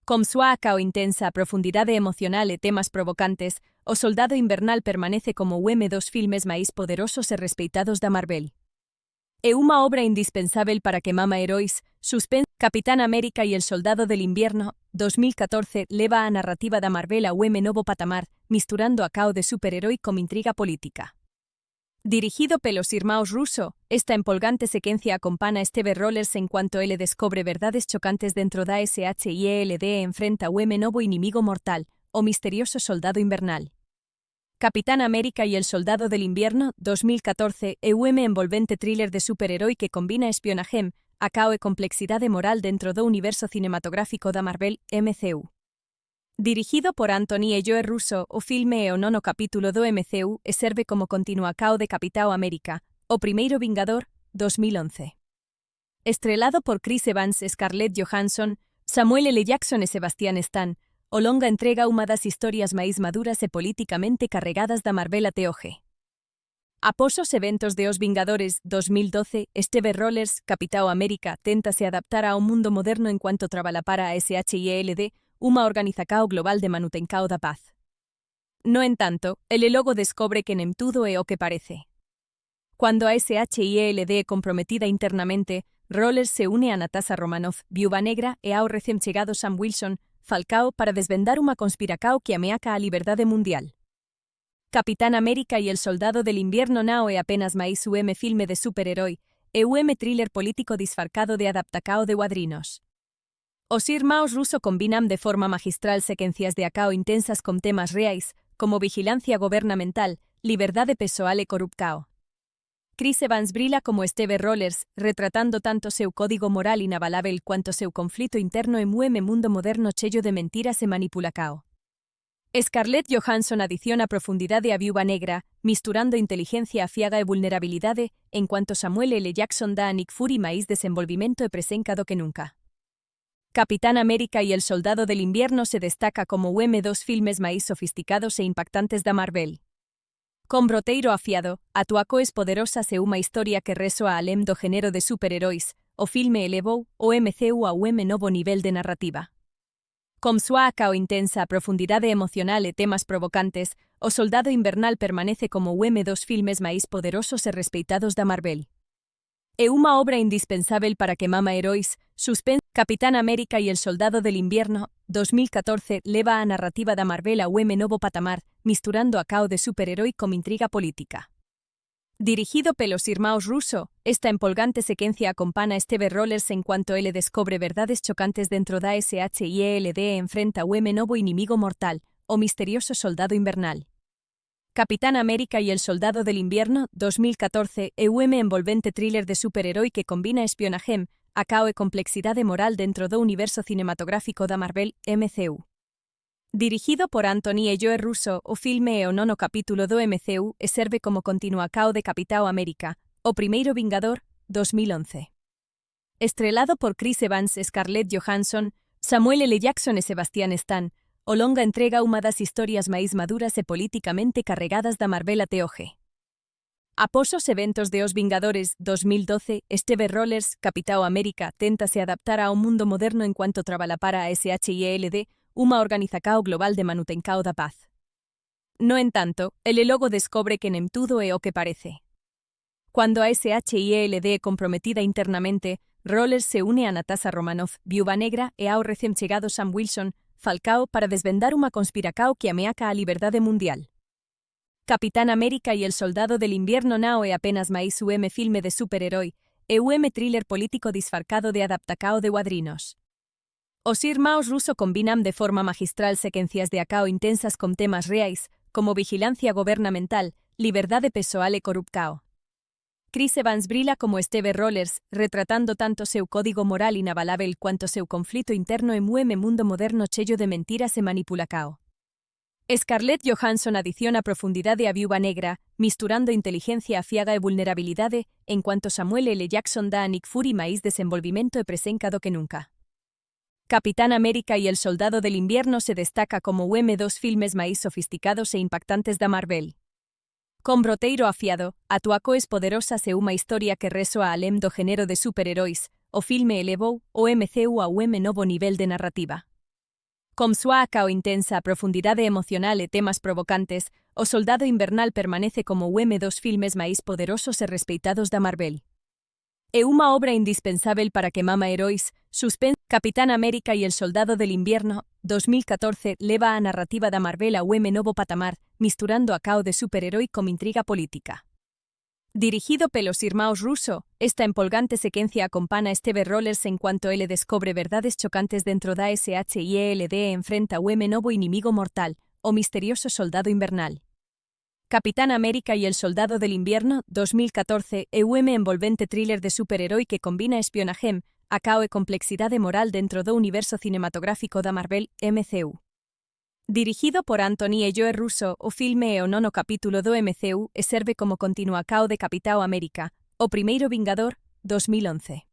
Con súa acao intensa profundidade emocional e temas provocantes, o Soldado Invernal permanece como dos filmes máis poderosos e respeitados da Marvel. É unha obra indispensável para que mama heróis, suspense. Capitán América y el Soldado del Invierno, 2014, leva a narrativa da Marvel a un novo patamar, misturando a cao de superherói con intriga política. Dirigido pelos irmãos Russo, esta empolgante sequencia acompana a Steve Rogers en cuanto ele descobre verdades chocantes dentro da SHIELD e enfrenta un novo inimigo mortal, o misterioso Soldado Invernal. Capitán América y el Soldado del Invierno, 2014, é un envolvente thriller de superherói que combina espionaje, acao e complexidade moral dentro do universo cinematográfico da Marvel, MCU. Dirigido por Anthony e Joe Russo, o filme é o nono capítulo do MCU e serve como continuacao de Capitão América, o primeiro Vingador, 2011. Estrelado por Chris Evans, Scarlett Johansson, Samuel L. Jackson e Sebastian Stan, o longa entrega unha das historias máis maduras e políticamente carregadas da Marvel até hoxe. Após os eventos de Os Vingadores 2012, Steve Rogers, Capitão América, téntase adaptar ao mundo moderno enquanto traballa para a SHIELD, unha organización global de manutencao da paz. No entanto, ele logo descobre que nem tudo é o que parece. Cuando a SHIELD é comprometida internamente, Rogers se une a Natasha Romanoff, Viúva Negra, e ao recém chegado Sam Wilson, Falcao, para desvendar unha conspiracao que ameaca a liberdade mundial. Capitán América y el Soldado del Invierno nao é apenas máis un filme de superherói, e un thriller político disfarcado de adaptacao de cuadrinos. Os irmãos Russo combinan de forma magistral sequencias de acao intensas con temas reais, como vigilancia gobernamental, liberdade pessoal e corrupcao. Chris Evans brilla como Steve Rogers, retratando tanto seu código moral inabalável cuanto seu conflito interno en un mundo moderno cheio de mentiras e manipulacao. Scarlett Johansson adiciona profundidade a Viúva Negra, misturando inteligencia afiaga e vulnerabilidade, en cuanto Samuel L. Jackson dá a Nick Fury máis desenvolvimento e presenca do que nunca. Capitán América y el Soldado del Invierno se destaca como dos filmes máis sofisticados e impactantes da Marvel. Con broteiro afiado, atuacoes poderosas e unha historia que resoa além do género de superheróis, o filme elevou o MCU a un novo nivel de narrativa. Con súa acao intensa profundidade emocional e temas provocantes, o Soldado Invernal permanece como dos filmes máis poderosos e respeitados da Marvel. É uma obra indispensável para que mama heróis, suspense, Capitán América y el Soldado del Invierno, 2014, leva a narrativa da Marvel a un novo patamar, misturando a cao de superherói con intriga política. Dirigido pelos irmãos Russo, esta empolgante sequencia acompana Steve Rogers en cuanto ele descobre verdades chocantes dentro da SHIELD e enfrenta un novo inimigo mortal, o misterioso Soldado Invernal. Capitán América y el Soldado del Invierno, 2014, é un envolvente thriller de superherói que combina espionaje, acao e complexidade moral dentro do universo cinematográfico da Marvel, MCU. Dirigido por Anthony e Joe Russo, o filme é o nono capítulo do MCU e serve como continuacao de Capitão América, o primeiro Vingador, 2011. Estrelado por Chris Evans, Scarlett Johansson, Samuel L. Jackson e Sebastian Stan, o longa entrega unha das historias máis maduras e políticamente carregadas da Marvel até hoxe. Após os eventos de Os Vingadores 2012, Steve Rogers, Capitão América, téntase adaptar ao mundo moderno enquanto traballa para a SHIELD, unha organización global de manutencao da paz. No entanto, ele logo descobre que nem tudo é o que parece. Cuando a SHIELD é comprometida internamente, Rogers se une a Natasha Romanoff, Viúva Negra, e ao recén chegado Sam Wilson, Falcao, para desvendar unha conspiracao que ameaca a liberdade mundial. Capitán América y el Soldado del Invierno nao é apenas máis un filme de superherói, e un thriller político disfarcado de adaptacao de cuadrinos. Os irmãos Russo combinan de forma magistral sequencias de acao intensas con temas reais, como vigilancia gobernamental, liberdade pessoal e corrupcao. Chris Evans brila como Steve Rogers, retratando tanto seu código moral inabalável cuanto seu conflito interno en un mundo moderno cheio de mentiras e manipulacao. Scarlett Johansson adiciona profundidade a Viúva Negra, misturando inteligencia afiaga e vulnerabilidade, en cuanto Samuel L. Jackson dá a Nick Fury máis desenvolvimento e presenca do que nunca. Capitán América y el Soldado del Invierno se destaca como dos filmes máis sofisticados e impactantes da Marvel. Con broteiro afiado, atuacoes poderosas e unha historia que resoa além do género de superheróis, o filme elevou o MCU a un novo nivel de narrativa. Con súa acao intensa profundidade emocional e temas provocantes, o Soldado Invernal permanece como dos filmes máis poderosos e respeitados da Marvel. É unha obra indispensável para que mama heróis, suspense. Capitán América y el Soldado del Invierno, 2014, leva a narrativa da Marvel a un novo patamar, misturando a cao de superherói con intriga política. Dirigido pelos irmãos Russo, esta empolgante sequencia acompana a Steve Rogers en cuanto ele descobre verdades chocantes dentro da SHIELD e enfrenta un novo inimigo mortal, o misterioso Soldado Invernal. Capitán América y el Soldado del Invierno, 2014, é un envolvente thriller de superherói que combina espionaje, acao e complexidade moral dentro do universo cinematográfico da Marvel, MCU. Dirigido por Anthony e Joe Russo, o filme é o nono capítulo do MCU e serve como continuacao de Capitão América, o primeiro Vingador, 2011.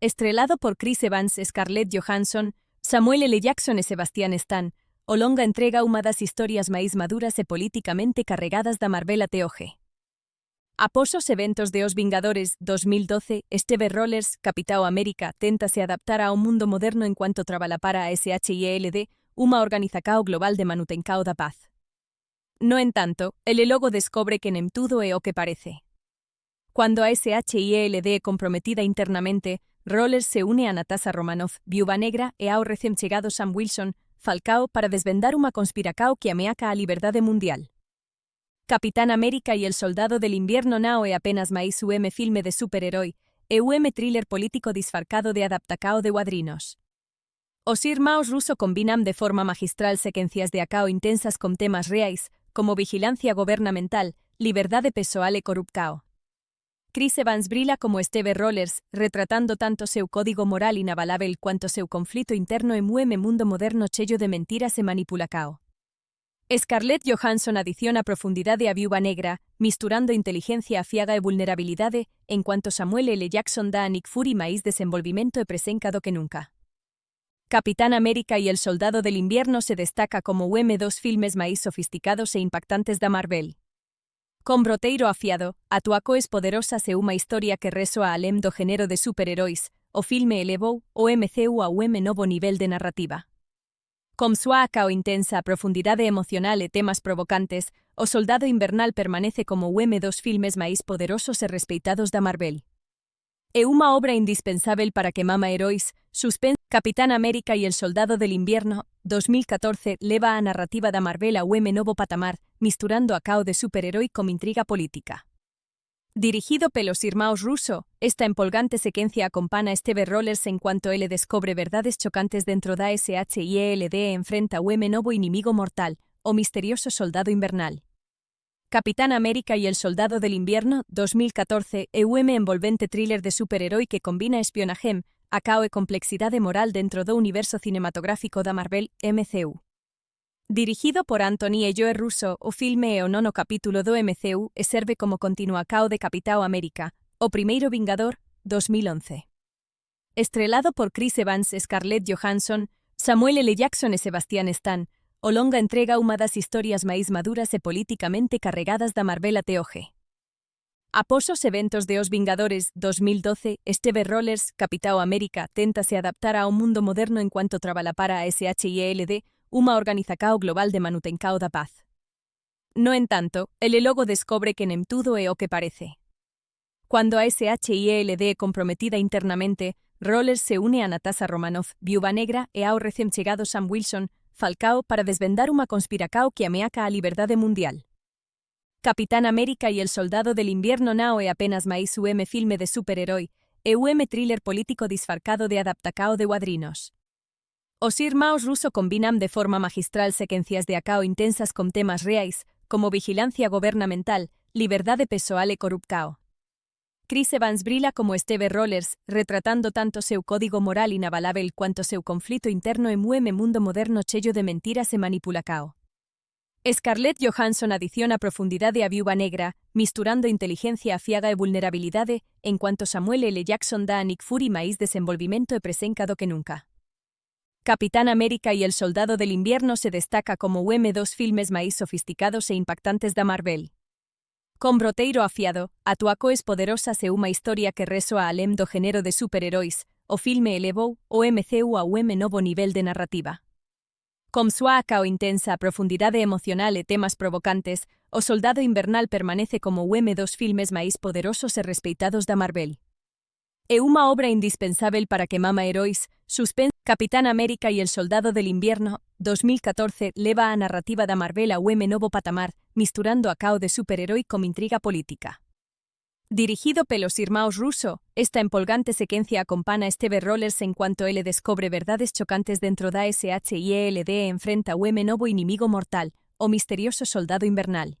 Estrelado por Chris Evans, Scarlett Johansson, Samuel L. Jackson e Sebastian Stan, o longa entrega unha das historias máis maduras e políticamente carregadas da Marvel até hoxe. Após os eventos de Os Vingadores 2012, Steve Rogers, Capitão América, téntase adaptar ao mundo moderno enquanto traballa para a SHIELD, unha organización global de manutencao da paz. No entanto, ele logo descobre que nem tudo é o que parece. Cuando a SHIELD é comprometida internamente, Rogers se une a Natasha Romanoff, Viúva Negra, e ao recén chegado Sam Wilson, Falcao, para desvendar unha conspiracao que ameaca a liberdade mundial. Capitán América y el Soldado del Invierno nao é apenas máis un filme de superherói, e un thriller político disfarcado de adaptacao de cuadrinos. Os irmãos Russo combinan de forma magistral sequencias de acao intensas con temas reais, como vigilancia gobernamental, liberdade pessoal e corrupcao. Chris Evans brila como Steve Rogers, retratando tanto seu código moral inabalável cuanto seu conflito interno en un mundo moderno cheio de mentiras e manipulacao. Scarlett Johansson adiciona profundidade a Viúva Negra, misturando inteligencia afiaga e vulnerabilidade, en cuanto Samuel L. Jackson dá a Nick Fury máis desenvolvimento e presenca do que nunca. Capitán América y el Soldado del Invierno se destaca como dos filmes máis sofisticados e impactantes da Marvel. Con broteiro afiado, atuacoes poderosas e unha historia que resoa além do género de superheróis, o filme elevou o MCU a un novo nivel de narrativa. Con súa acao intensa profundidade emocional e temas provocantes, o Soldado Invernal permanece como dos filmes máis poderosos e respeitados da Marvel. É uma obra indispensável para que mama heróis, suspense, Capitán América y el Soldado del Invierno, 2014, leva a narrativa da Marvel a un novo patamar, misturando a cao de superherói con intriga política. Dirigido pelos irmãos Russo, esta empolgante sequencia acompana Steve Rogers en cuanto ele descobre verdades chocantes dentro da SHIELD e enfrenta un novo inimigo mortal, o misterioso Soldado Invernal. Capitán América y el Soldado del Invierno, 2014, é un envolvente thriller de superherói que combina espionaje, acao e complexidade moral dentro do universo cinematográfico da Marvel, MCU. Dirigido por Anthony e Joe Russo, o filme é o nono capítulo do MCU e serve como continuacao de Capitão América, o primeiro Vingador, 2011. Estrelado por Chris Evans, Scarlett Johansson, Samuel L. Jackson e Sebastian Stan, o longa entrega unha das historias máis maduras e políticamente carregadas da Marvel até hoxe. Após os eventos de Os Vingadores 2012, Steve Rogers, Capitão América, téntase adaptar ao mundo moderno enquanto traballa para a SHIELD, unha organización global de manutencao da paz. No entanto, ele logo descobre que nem tudo é o que parece. Cuando a SHIELD é comprometida internamente, Rogers se une a Natasha Romanoff, Viúva Negra, e ao recén chegado Sam Wilson, Falcao, para desvendar unha conspiracao que ameaca a liberdade mundial. Capitán América y el Soldado del Invierno nao é apenas máis un filme de superherói, e un thriller político disfarcado de adaptacao de cuadrinos. Os irmãos Russo combinan de forma magistral sequencias de acao intensas con temas reais, como vigilancia gobernamental, liberdade pessoal e corrupcao. Chris Evans brila como Steve Rogers, retratando tanto seu código moral inabalável cuanto seu conflito interno en un mundo moderno cheio de mentiras e manipulacao. Scarlett Johansson adiciona profundidade a Viúva Negra, misturando inteligencia afiaga e vulnerabilidade, en cuanto Samuel L. Jackson dá a Nick Fury máis desenvolvimento e presenca do que nunca. Capitán América y el Soldado del Invierno se destaca como dos filmes máis sofisticados e impactantes da Marvel. Con broteiro afiado, atuacoes poderosas e unha historia que resoa além do género de superheróis, o filme elevou o MCU a un novo nivel de narrativa. Con súa acao intensa profundidade emocional e temas provocantes, o Soldado Invernal permanece como dos filmes máis poderosos e respeitados da Marvel. É unha obra indispensável para que mama heróis, suspense. Capitán América y el Soldado del Invierno, 2014, leva a narrativa da Marvel a un novo patamar, misturando a cao de superherói con intriga política. Dirigido pelos irmãos Russo, esta empolgante sequencia acompana a Steve Rogers en cuanto ele descobre verdades chocantes dentro da SHIELD e enfrenta un novo inimigo mortal, o misterioso Soldado Invernal.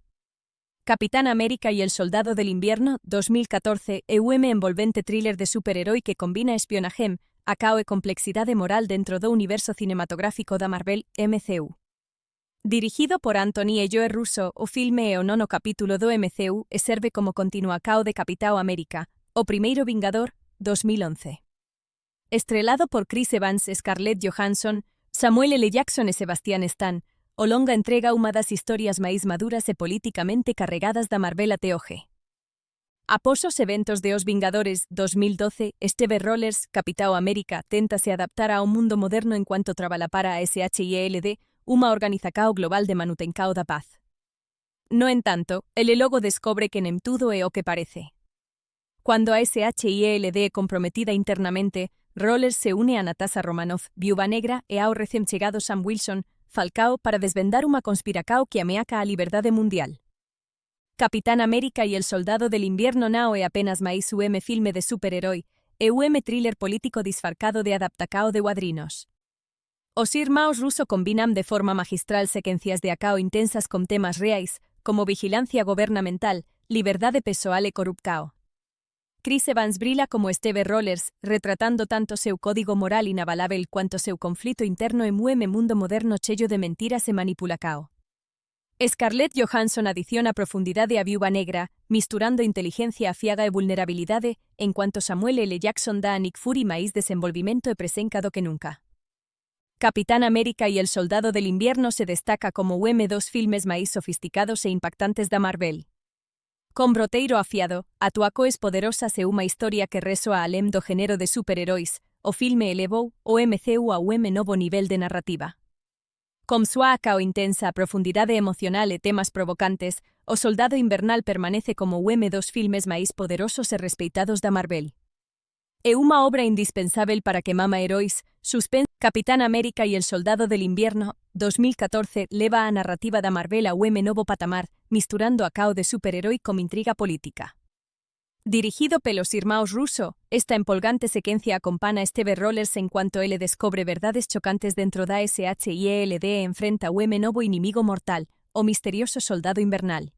Capitán América y el Soldado del Invierno, 2014, é un envolvente thriller de superherói que combina espionaje, acao e complexidade moral dentro do universo cinematográfico da Marvel, MCU. Dirigido por Anthony e Joe Russo, o filme é o nono capítulo do MCU e serve como continuacao de Capitão América, o primeiro Vingador, 2011. Estrelado por Chris Evans, Scarlett Johansson, Samuel L. Jackson e Sebastian Stan, o longa entrega unha das historias máis maduras e políticamente carregadas da Marvel até hoxe. Após os eventos de Os Vingadores 2012, Steve Rogers, Capitão América, téntase adaptar ao mundo moderno enquanto traballa para a SHIELD, unha organización global de manutencao da paz. No entanto, ele logo descobre que nem tudo é o que parece. Cuando a SHIELD é comprometida internamente, Rogers se une a Natasha Romanoff, Viúva Negra, e ao recén chegado Sam Wilson, Falcao, para desvendar unha conspiracao que ameaca a liberdade mundial. Capitán América y el Soldado del Invierno nao é apenas máis un filme de superherói, e un thriller político disfarcado de adaptacao de cuadrinos. Os irmãos Russo combinan de forma magistral sequencias de acao intensas con temas reais, como vigilancia gobernamental, liberdade pessoal e corrupcao. Chris Evans brila como Steve Rogers, retratando tanto seu código moral inabalável cuanto seu conflito interno en un mundo moderno cheio de mentiras e manipulacao. Scarlett Johansson adiciona profundidade a Viúva Negra, misturando inteligencia afiaga e vulnerabilidade, en cuanto Samuel L. Jackson dá a Nick Fury máis desenvolvimento e presenca do que nunca. Capitán América y el Soldado del Invierno se destaca como dos filmes máis sofisticados e impactantes da Marvel. Con broteiro afiado, atuacoes poderosas e unha historia que resoa além do género de superheróis, o filme elevou o MCU a un novo nivel de narrativa. Con súa acao intensa profundidade emocional e temas provocantes, o Soldado Invernal permanece como dos filmes máis poderosos e respeitados da Marvel. É uma obra indispensável para que mama heróis, suspense, Capitán América y el Soldado del Invierno, 2014, leva a narrativa da Marvel a un novo patamar, misturando a cao de superherói con intriga política. Dirigido pelos irmãos Russo, esta empolgante sequencia acompana Steve Rogers en cuanto ele descobre verdades chocantes dentro da SHIELD e enfrenta un novo inimigo mortal, o misterioso Soldado Invernal.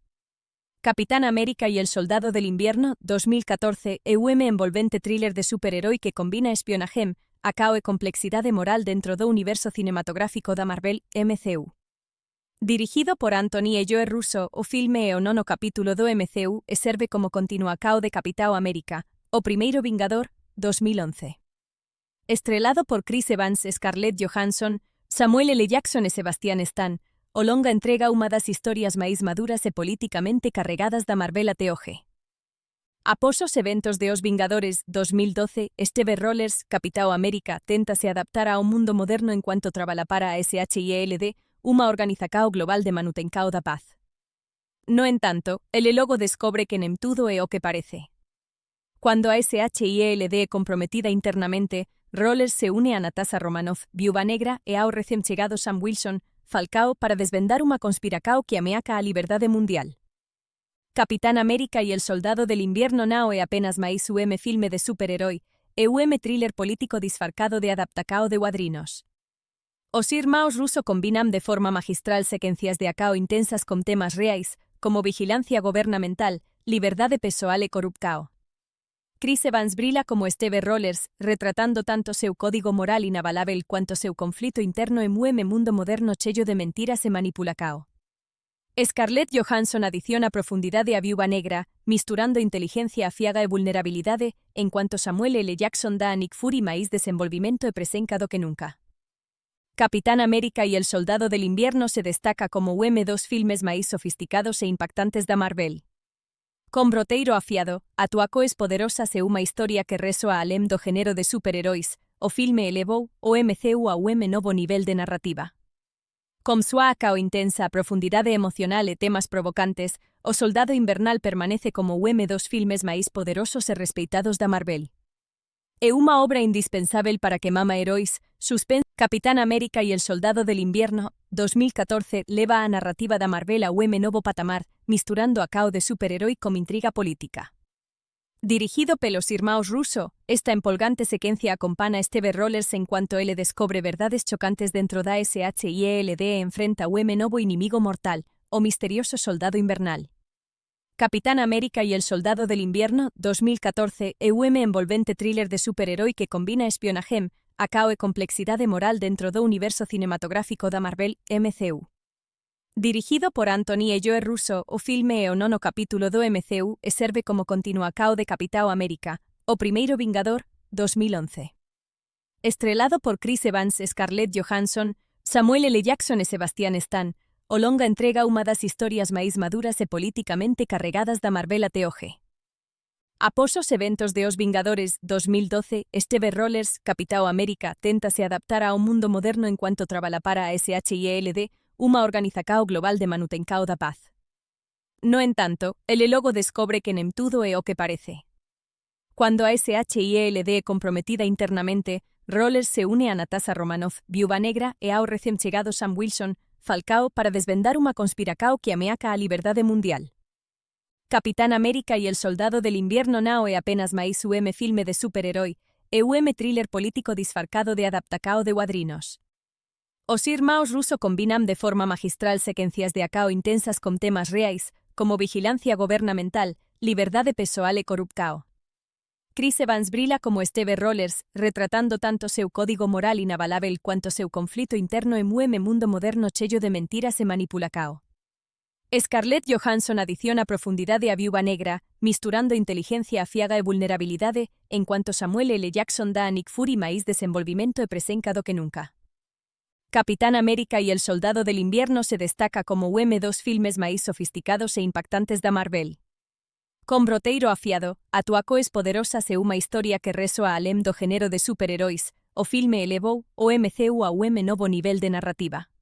Capitán América y el Soldado del Invierno, 2014, é un envolvente thriller de superherói que combina espionaje, acao e complexidade moral dentro do universo cinematográfico da Marvel, MCU. Dirigido por Anthony e Joe Russo, o filme é o nono capítulo do MCU e serve como continuacao de Capitão América, o primeiro Vingador, 2011. Estrelado por Chris Evans, Scarlett Johansson, Samuel L. Jackson e Sebastian Stan, o longa entrega unha das historias máis maduras e políticamente carregadas da Marvel até hoxe. Após os eventos de Os Vingadores 2012, Steve Rogers, Capitão América, téntase adaptar ao mundo moderno enquanto traballa para a SHIELD, unha organización global de manutencao da paz. No entanto, ele logo descobre que nem tudo é o que parece. Cuando a SHIELD é comprometida internamente, Rogers se une a Natasha Romanoff, Viúva Negra, e ao recém chegado Sam Wilson, Falcao, para desvendar unha conspiracao que ameaca a liberdade mundial. Capitán América y el Soldado del Invierno nao é apenas máis un filme de superherói, e un thriller político disfarcado de adaptacao de cuadrinos. Os irmãos Russo combinan de forma magistral sequencias de acao intensas con temas reais, como vigilancia gobernamental, liberdade pessoal e corrupcao. Chris Evans brilla como Steve Rogers, retratando tanto seu código moral inabalável cuanto seu conflito interno en un mundo moderno cheio de mentiras e manipulacao. Scarlett Johansson adiciona profundidade a Viúva Negra, misturando inteligencia afiaga e vulnerabilidade, en cuanto Samuel L. Jackson dá a Nick Fury máis desenvolvimento e presenca do que nunca. Capitán América y el Soldado del Invierno se destaca como un dos filmes máis sofisticados e impactantes da Marvel. Con broteiro afiado, atuacoes poderosas e unha historia que resoa além do género de superheróis, o filme elevou o MCU a un novo nivel de narrativa. Con súa acao intensa profundidade emocional e temas provocantes, o Soldado Invernal permanece como un dos filmes máis poderosos e respeitados da Marvel. É unha obra indispensável para que mama heróis, suspense. Capitán América y el Soldado del Invierno, 2014, leva a narrativa da Marvel a un novo patamar, misturando a cao de superherói con intriga política. Dirigido pelos irmãos Russo, esta empolgante sequencia acompana a Steve Rogers en cuanto ele descobre verdades chocantes dentro da SHIELD e enfrenta un novo inimigo mortal, o misterioso Soldado Invernal. Capitán América y el Soldado del Invierno, 2014, é un envolvente thriller de superherói que combina espionaje, acao e complexidade moral dentro do universo cinematográfico da Marvel, MCU. Dirigido por Anthony e Joe Russo, o filme é o nono capítulo do MCU e serve como continuacao de Capitão América, o primeiro Vingador, 2011. Estrelado por Chris Evans, Scarlett Johansson, Samuel L. Jackson e Sebastian Stan, o longa entrega unha das historias máis maduras e políticamente carregadas da Marvel até hoxe. Após os eventos de Os Vingadores 2012, Steve Rogers, Capitão América, téntase adaptar ao mundo moderno enquanto traballa para a SHIELD, unha organización global de manutencao da paz. No entanto, ele logo descobre que nem tudo é o que parece. Cuando a SHIELD é comprometida internamente, Rogers se une a Natasha Romanoff, Viúva Negra, e ao recém chegado Sam Wilson, Falcao, para desvendar unha conspiracao que ameaca a liberdade mundial. Capitán América y el Soldado del Invierno nao é apenas máis un filme de superherói, e un thriller político disfarcado de adaptacao de cuadrinos. Os irmãos Russo combinan de forma magistral sequencias de acao intensas con temas reais, como vigilancia gobernamental, liberdade pessoal e corrupcao. Chris Evans brilla como Steve Rogers, retratando tanto seu código moral inabalável cuanto seu conflito interno en un mundo moderno cheio de mentiras e manipulacao. Scarlett Johansson adiciona profundidade a Viúva Negra, misturando inteligencia afiaga e vulnerabilidade, en cuanto Samuel L. Jackson dá a Nick Fury máis desenvolvimento e presenca do que nunca. Capitán América y el Soldado del Invierno se destaca como un dos filmes máis sofisticados e impactantes da Marvel. Con broteiro afiado, atuacoes poderosas e unha historia que resoa além do género de superheróis, o filme elevou o MCU a un novo nivel de narrativa.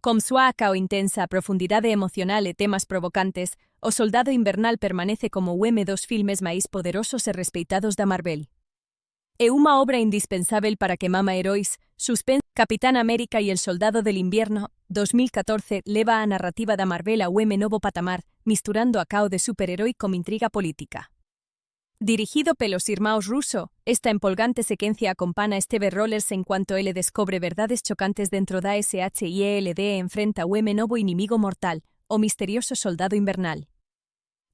Con súa acao intensa profundidade emocional e temas provocantes, o Soldado Invernal permanece como un dos filmes máis poderosos e respeitados da Marvel. É uma obra indispensável para que mama heróis, suspense, Capitán América y el Soldado del Invierno, 2014, leva a narrativa da Marvel a un novo patamar, misturando a cao de superherói con intriga política. Dirigido pelos irmãos Russo, esta empolgante sequencia acompana Steve Rogers en cuanto ele descobre verdades chocantes dentro da SHIELD e enfrenta a un novo inimigo mortal, o misterioso Soldado Invernal.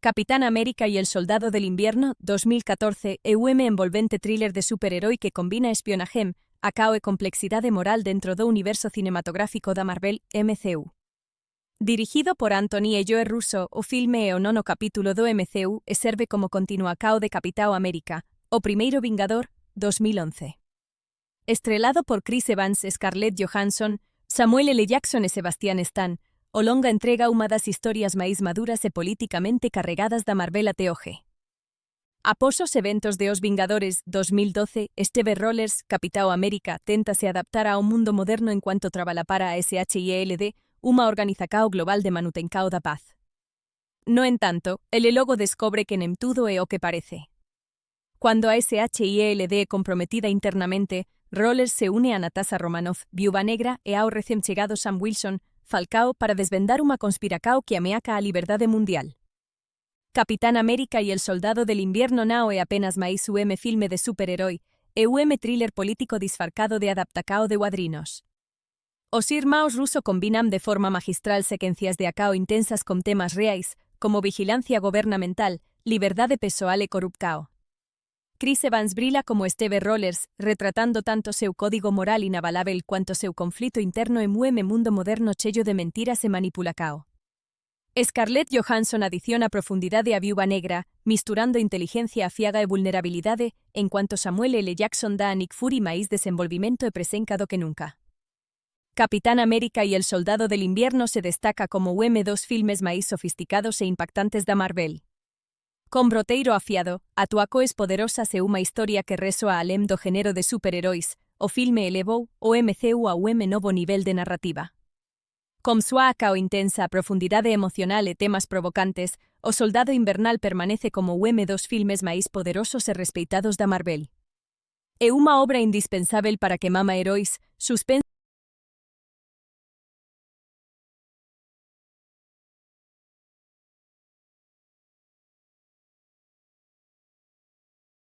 Capitán América y el Soldado del Invierno, 2014, é un envolvente thriller de superherói que combina espionaje, acao e complexidade moral dentro do universo cinematográfico da Marvel, MCU. Dirigido por Anthony e Joe Russo, o filme é o nono capítulo do MCU e serve como continuacao de Capitão América, o primeiro Vingador, 2011. Estrelado por Chris Evans e Scarlett Johansson, Samuel L. Jackson e Sebastian Stan, o longa entrega unha das historias máis maduras e políticamente carregadas da Marvel até hoxe. Após os eventos de Os Vingadores 2012, Steve Rogers, Capitão América, téntase adaptar ao mundo moderno enquanto traballa para a SHIELD, unha organización global de manutencao da paz. No entanto, ele logo descobre que nem tudo é o que parece. Cuando a SHIELD é comprometida internamente, Rogers se une a Natasha Romanoff, Viúva Negra, e ao recén chegado Sam Wilson, Falcao, para desvendar unha conspiracao que ameaca a liberdade mundial. Capitán América y el Soldado del Invierno nao é apenas máis un filme de superherói, e un thriller político disfarcado de adaptacao de cuadrinos. Os irmãos Russo combinan de forma magistral sequencias de acao intensas con temas reais, como vigilancia gobernamental, liberdade pessoal e corrupcao. Chris Evans brilla como Steve Rogers, retratando tanto seu código moral inabalável cuanto seu conflito interno en un mundo moderno cheio de mentiras e manipulacao. Scarlett Johansson adiciona profundidade a Viúva Negra, misturando inteligencia afiaga e vulnerabilidade, en cuanto Samuel L. Jackson dá a Nick Fury máis desenvolvimento e presenca do que nunca. Capitán América y el Soldado del Invierno se destaca como dos filmes máis sofisticados e impactantes da Marvel. Con broteiro afiado, atuacoes poderosas e unha historia que resoa além do género de superheróis, o filme elevou o MCU a un novo nivel de narrativa. Con súa acao intensa profundidade emocional e temas provocantes, O Soldado Invernal permanece como dos filmes máis poderosos e respeitados da Marvel. É unha obra indispensável para que mama heróis, suspense